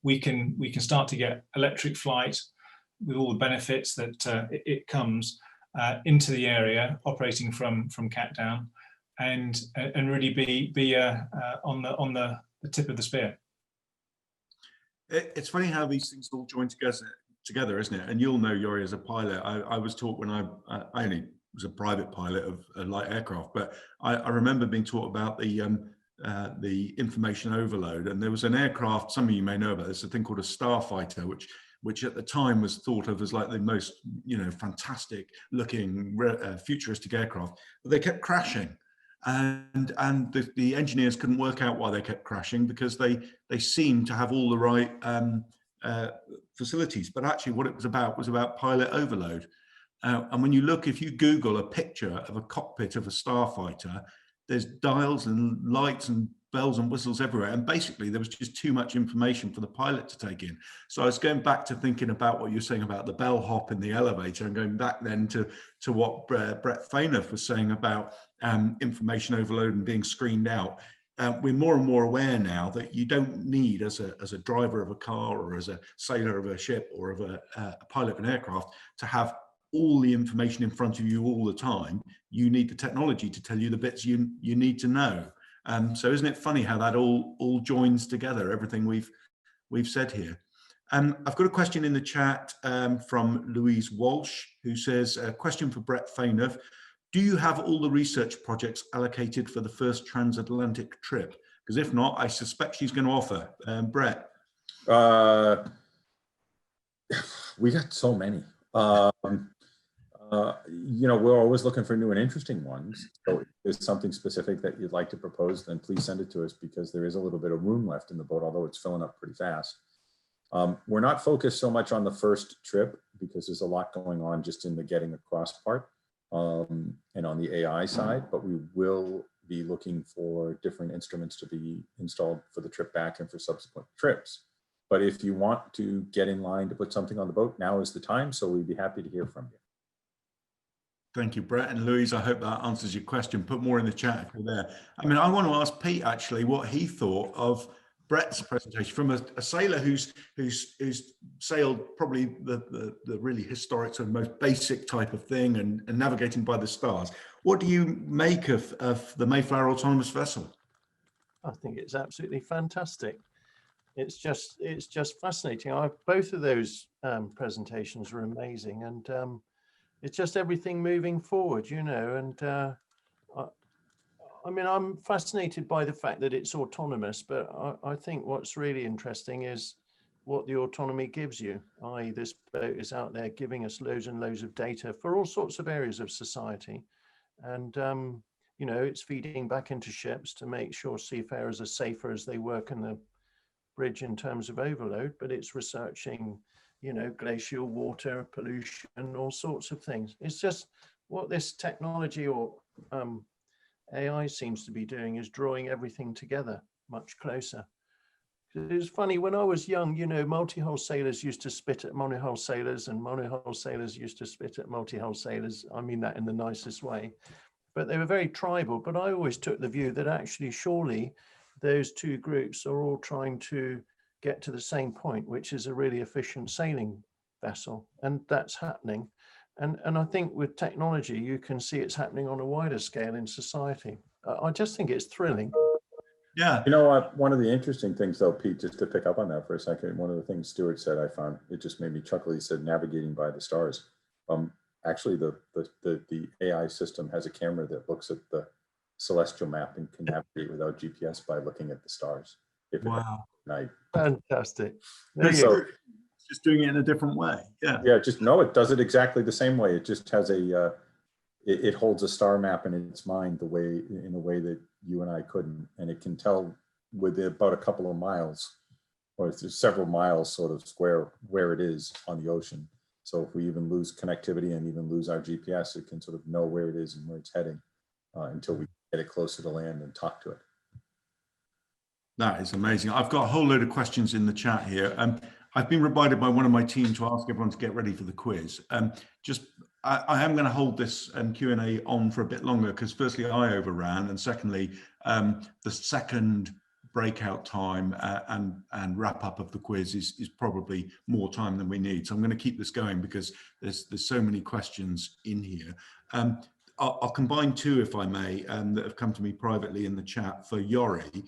we can start to get electric flight with all the benefits that it comes into the area, operating from Catdown, and really be on the tip of the spear. It's funny how these things all join together, isn't it? And you'll know, Yori, as a pilot, I was taught when I only was a private pilot of a light aircraft, but I remember being taught about the information overload. And there was an aircraft, some of you may know about this, a thing called a Starfighter, which at the time was thought of as like the most, you know, fantastic looking futuristic aircraft, but they kept crashing. And the engineers couldn't work out why they kept crashing, because they seemed to have all the right facilities, but actually what it was about pilot overload. And when you look, if you Google a picture of a cockpit of a Starfighter, there's dials and lights and bells and whistles everywhere, and basically there was just too much information for the pilot to take in. So I was going back to thinking about what you're saying about the bellhop in the elevator, and going back then to what Brett Fainoff was saying about information overload and being screened out. We're more and more aware now that you don't need, as a driver of a car or as a sailor of a ship or of a pilot of an aircraft, to have all the information in front of you all the time. You need the technology to tell you the bits you need to know. So isn't it funny how that all joins together, everything we've said here? I've got a question in the chat from Louise Walsh, who says, a question for Brett Fainoff. Do you have all the research projects allocated for the first transatlantic trip? Because if not, I suspect she's going to offer. Brett? We got so many. You know, we're always looking for new and interesting ones. So if there's something specific that you'd like to propose, then please send it to us, because there is a little bit of room left in the boat, although it's filling up pretty fast. We're not focused so much on the first trip, because there's a lot going on just in the getting across part and on the AI side, but we will be looking for different instruments to be installed for the trip back and for subsequent trips. But if you want to get in line to put something on the boat, now is the time. So we'd be happy to hear from you. Thank you, Brett. And Louise, I hope that answers your question. Put more in the chat if you're there. I mean, I want to ask Pete actually what he thought of Brett's presentation from a sailor who's sailed probably the really historic sort of most basic type of thing and navigating by the stars. What do you make of the Mayflower autonomous vessel? I think it's absolutely fantastic. It's just fascinating. Both of those presentations were amazing, and it's just everything moving forward, you know. And I mean, I'm fascinated by the fact that it's autonomous, but I think what's really interesting is what the autonomy gives you. I.e., this boat is out there giving us loads and loads of data for all sorts of areas of society, and you know, it's feeding back into ships to make sure seafarers are safer as they work in the bridge in terms of overload, but it's researching, you know, glacial water pollution, all sorts of things. It's just what this technology or AI seems to be doing is drawing everything together much closer. It was funny, when I was young, you know, multi-hull sailors used to spit at monohull sailors, and monohull sailors used to spit at multi-hull sailors. I mean that in the nicest way, but they were very tribal. But I always took the view that actually surely those two groups are all trying to get to the same point, which is a really efficient sailing vessel, and that's happening. And I think with technology, you can see it's happening on a wider scale in society. I just think it's thrilling. Yeah. You know what? One of the interesting things, though, Pete, just to pick up on that for a second, one of the things Stuart said, I found it just made me chuckle. He said, "Navigating by the stars." Actually, the AI system has a camera that looks at the celestial map and can navigate without GPS by looking at the stars. Wow. Night. Fantastic. There you So, go. It's just doing it in a different way. Yeah. yeah, just no, it does it exactly the same way. It just has a it holds a star map in its mind in a way that you and I couldn't, and it can tell with about a couple of miles, or several miles sort of square, where it is on the ocean. So if we even lose connectivity and even lose our GPS, it can sort of know where it is and where it's heading until we get it closer to land and talk to it. That is amazing. I've got a whole load of questions in the chat here. I've been reminded by one of my team to ask everyone to get ready for the quiz. I am going to hold this Q&A on for a bit longer because firstly I overran, and secondly the second breakout time and wrap up of the quiz is probably more time than we need. So I'm going to keep this going because there's so many questions in here. I'll combine two, if I may, that have come to me privately in the chat for Yori.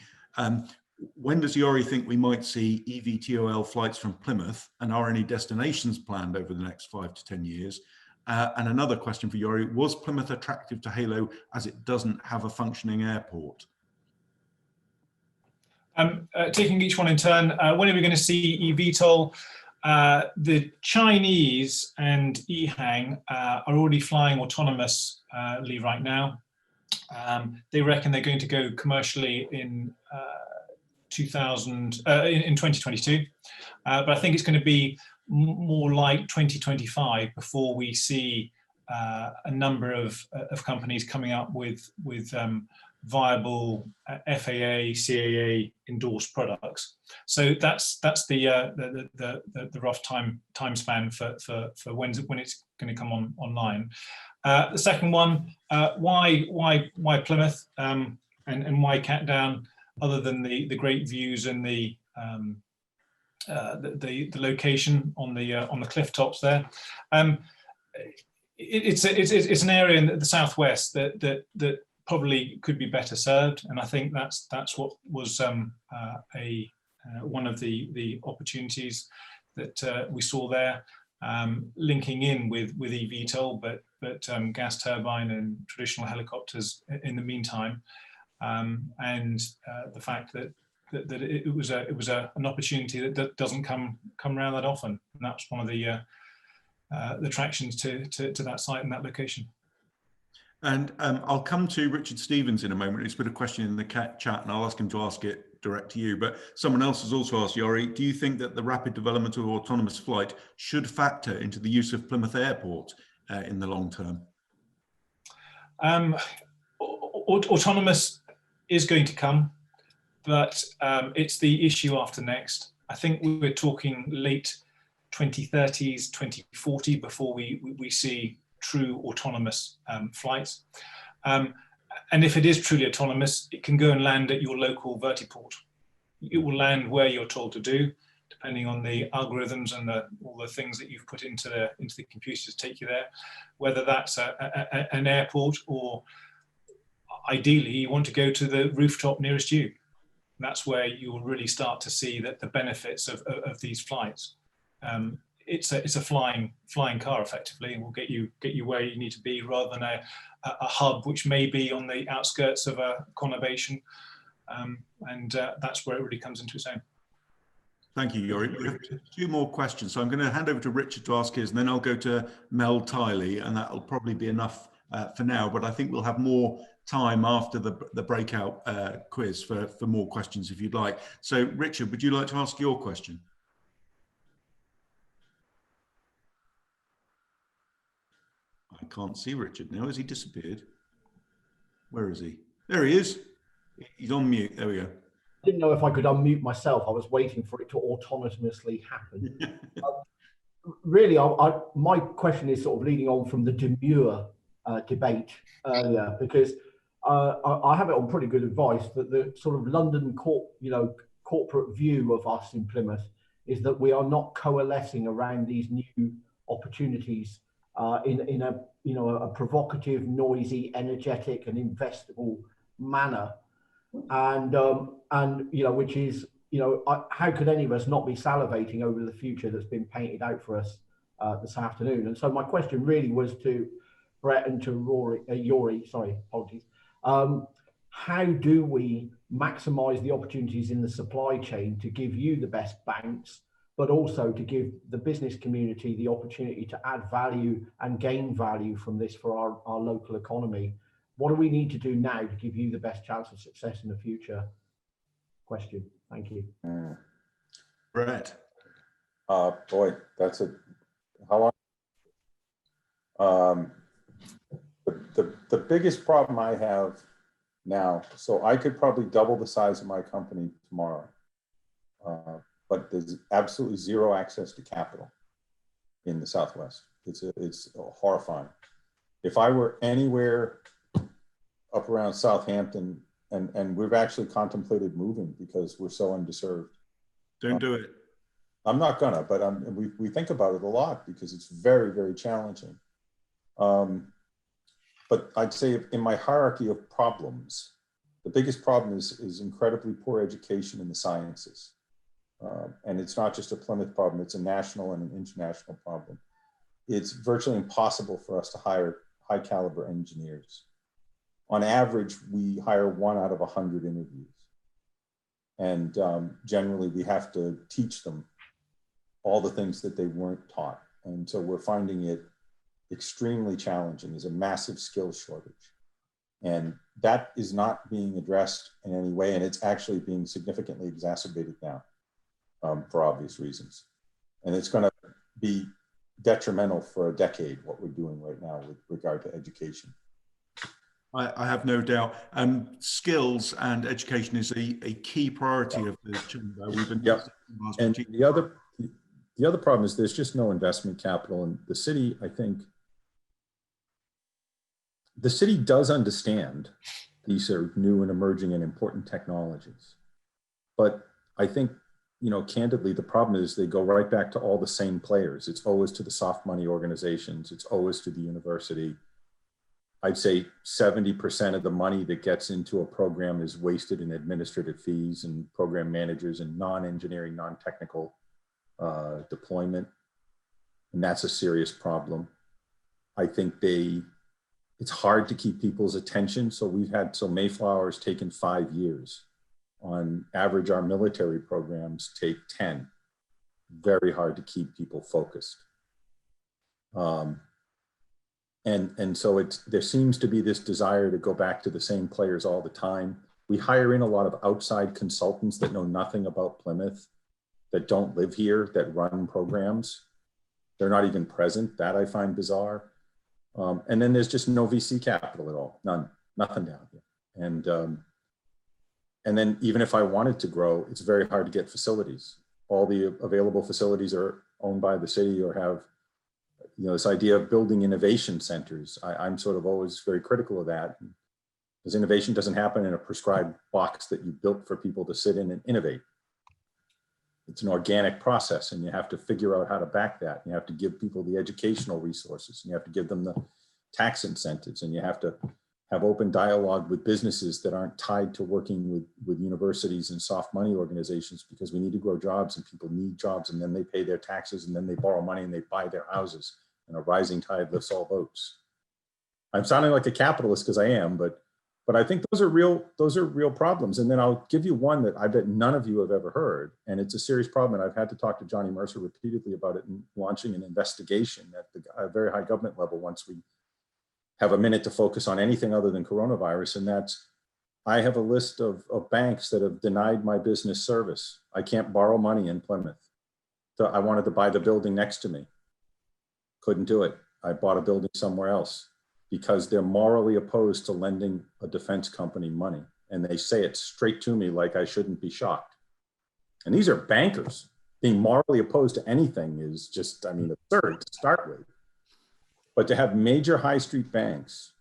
When does Yori think we might see eVTOL flights from Plymouth, and are any destinations planned over the next 5 to 10 years? And another question for Yori, was Plymouth attractive to Halo as it doesn't have a functioning airport? Taking each one in turn, when are we going to see eVTOL? The Chinese and EHang are already flying autonomously right now. They reckon they're going to go commercially in 2022, but I think it's going to be more like 2025 before we see a number of companies coming up with viable FAA, CAA endorsed products. So that's the rough time span for when it's going to come online. The second one, why Plymouth and why Cat Down, other than the great views and the location on the cliff tops there. It's an area in the southwest that probably could be better served, and I think that's what was one of the opportunities that we saw there, linking in with eVTOL, but gas turbine and traditional helicopters in the meantime, and the fact that it was an opportunity that doesn't come around that often, and that's one of the attractions to that site and that location. And I'll come to Richard Stevens in a moment. He's put a question in the chat and I'll ask him to ask it direct to you. But someone else has also asked, Yori, do you think that the rapid development of autonomous flight should factor into the use of Plymouth Airport in the long term? Autonomous is going to come, but it's the issue after next. I think we're talking late 2030s, 2040 before we see true autonomous flights. And if it is truly autonomous, it can go and land at your local vertiport. It will land where you're told to do, depending on the algorithms and all the things that you've put into the computer to take you there, whether that's an airport or ideally you want to go to the rooftop nearest you. That's where you will really start to see that the benefits of these flights. It's a flying car effectively, and will get you where you need to be, rather than a hub which may be on the outskirts of a conurbation, and that's where it really comes into its own. Thank you, Yori. We have two more questions, so I'm going to hand over to Richard to ask his, and then I'll go to Mel Tiley, and that'll probably be enough for now. But I think we'll have more time after the breakout quiz for more questions if you'd like. So, Richard, would you like to ask your question? I can't see Richard now. Has he disappeared? Where is he? There he is. He's on mute. There we go. I didn't know if I could unmute myself. I was waiting for it to autonomously happen. Really, my question is sort of leading on from the demure debate earlier, because I have it on pretty good advice that the sort of London corporate view of us in Plymouth is that we are not coalescing around these new opportunities in a provocative, noisy, energetic, and investable manner, and which is, how could any of us not be salivating over the future that's been painted out for us this afternoon? And so my question really was to Brett and to Yori, sorry, apologies. How do we maximize the opportunities in the supply chain to give you the best banks, but also to give the business community the opportunity to add value and gain value from this for our local economy? What do we need to do now to give you the best chance of success in the future? Question. Thank you. Brett. Boy, that's how long? The biggest problem I have now, so I could probably double the size of my company tomorrow, but there's absolutely zero access to capital in the Southwest. It's horrifying. If I were anywhere up around Southampton, and we've actually contemplated moving because we're so underserved. Don't do it. I'm not gonna, but we think about it a lot because it's very, very challenging. But I'd say in my hierarchy of problems, the biggest problem is incredibly poor education in the sciences. And it's not just a Plymouth problem, it's a national and an international problem. It's virtually impossible for us to hire high caliber engineers. On average, we hire 1 out of 100 interviews. And generally we have to teach them all the things that they weren't taught. And so we're finding it extremely challenging. There's a massive skills shortage. And that is not being addressed in any way. And it's actually being significantly exacerbated now for obvious reasons. And it's gonna be detrimental for a decade, what we're doing right now with regard to education. I have no doubt. Skills and education is a key priority of the chamber. We've been and the other problem is there's just no investment capital in the city. I think the city does understand these are new and emerging and important technologies, but I think, candidly, the problem is they go right back to all the same players. It's always to the soft money organizations. It's always to the university. I'd say 70% of the money that gets into a program is wasted in administrative fees and program managers and non-engineering, non-technical deployment. And that's a serious problem. I think it's hard to keep people's attention. So Mayflower has taken 5 years. On average, our military programs take 10. Very hard to keep people focused. And so there seems to be this desire to go back to the same players all the time. We hire in a lot of outside consultants that know nothing about Plymouth, that don't live here, that run programs. They're not even present. That I find bizarre. And then there's just no VC capital at all. Nothing down here. And then even if I wanted to grow, it's very hard to get facilities. All the available facilities are owned by the city or have this idea of building innovation centers. I'm sort of always very critical of that, because innovation doesn't happen in a prescribed box that you built for people to sit in and innovate. It's an organic process, and you have to figure out how to back that. You have to give people the educational resources, and you have to give them the tax incentives, and you have to have open dialogue with businesses that aren't tied to working with universities and soft money organizations, because we need to grow jobs and people need jobs, and then they pay their taxes and then they borrow money and they buy their houses, and a rising tide lifts all boats. I'm sounding like a capitalist because I am, but I think those are real problems. And then I'll give you one that I bet none of you have ever heard, and it's a serious problem. And I've had to talk to Johnny Mercer repeatedly about it and launching an investigation at a very high government level once we have a minute to focus on anything other than coronavirus. And that's, I have a list of banks that have denied my business service. I can't borrow money in Plymouth. So I wanted to buy the building next to me. Couldn't do it. I bought a building somewhere else because they're morally opposed to lending a defense company money. And they say it straight to me like I shouldn't be shocked. And these are bankers. Being morally opposed to anything is just, absurd to start with. But to have major high street banks,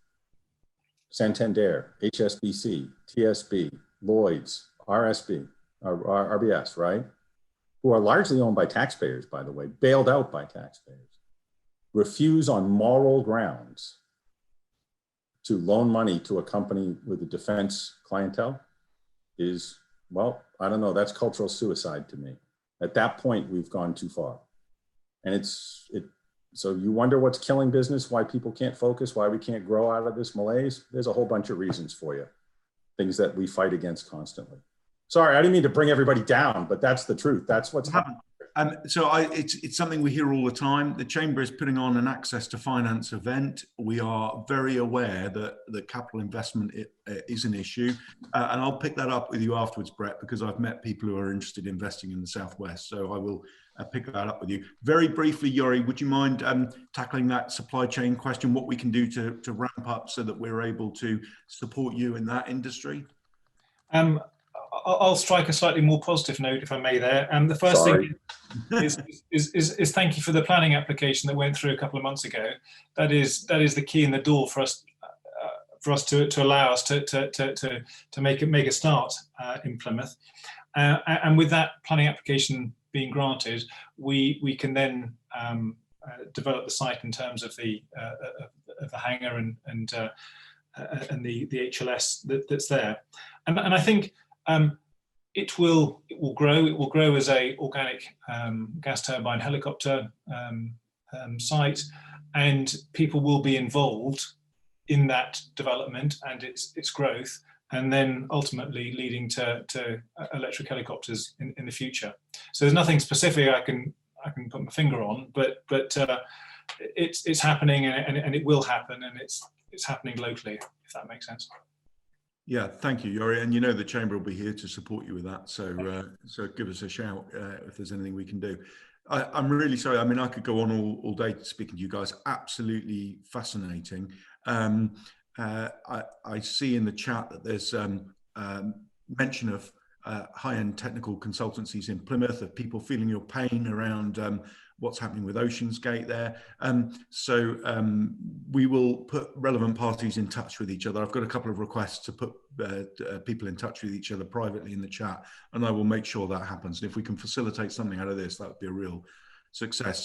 Santander, HSBC, TSB, Lloyds, RBS, right? Who are largely owned by taxpayers, by the way, bailed out by taxpayers, refuse on moral grounds to loan money to a company with a defense clientele is, well, I don't know, that's cultural suicide to me. At that point, we've gone too far. And so you wonder what's killing business, why people can't focus, why we can't grow out of this malaise. There's a whole bunch of reasons for you, things that we fight against constantly. Sorry, I didn't mean to bring everybody down, but that's the truth. That's what's happening. It's something we hear all the time. The Chamber is putting on an access to finance event. We are very aware that the capital investment is an issue. And I'll pick that up with you afterwards, Brett, because I've met people who are interested in investing in the Southwest. So I will pick that up with you. Very briefly, Yori, would you mind tackling that supply chain question, what we can do to ramp up so that we're able to support you in that industry? I'll strike a slightly more positive note, if I may there. The first thing is thank you for the planning application that went through a couple of months ago. That is the key in the door for us to allow us to make a start in Plymouth. And with that planning application being granted, we can then develop the site in terms of the hangar and the HLS that's there. And I think it will grow. It will grow as a organic gas turbine helicopter site, and people will be involved in that development and its growth, and then ultimately leading to electric helicopters in the future. So there's nothing specific I can put my finger on, but it's happening, and it will happen, and it's happening locally, if that makes sense. Yeah, thank you, Yori. And you know the Chamber will be here to support you with that. So give us a shout if there's anything we can do. I'm really sorry. I mean, I could go on all day speaking to you guys. Absolutely fascinating. I see in the chat that there's mention of high-end technical consultancies in Plymouth, of people feeling your pain around what's happening with Oceansgate there. So we will put relevant parties in touch with each other. I've got a couple of requests to put people in touch with each other privately in the chat, and I will make sure that happens. And if we can facilitate something out of this, that would be a real success.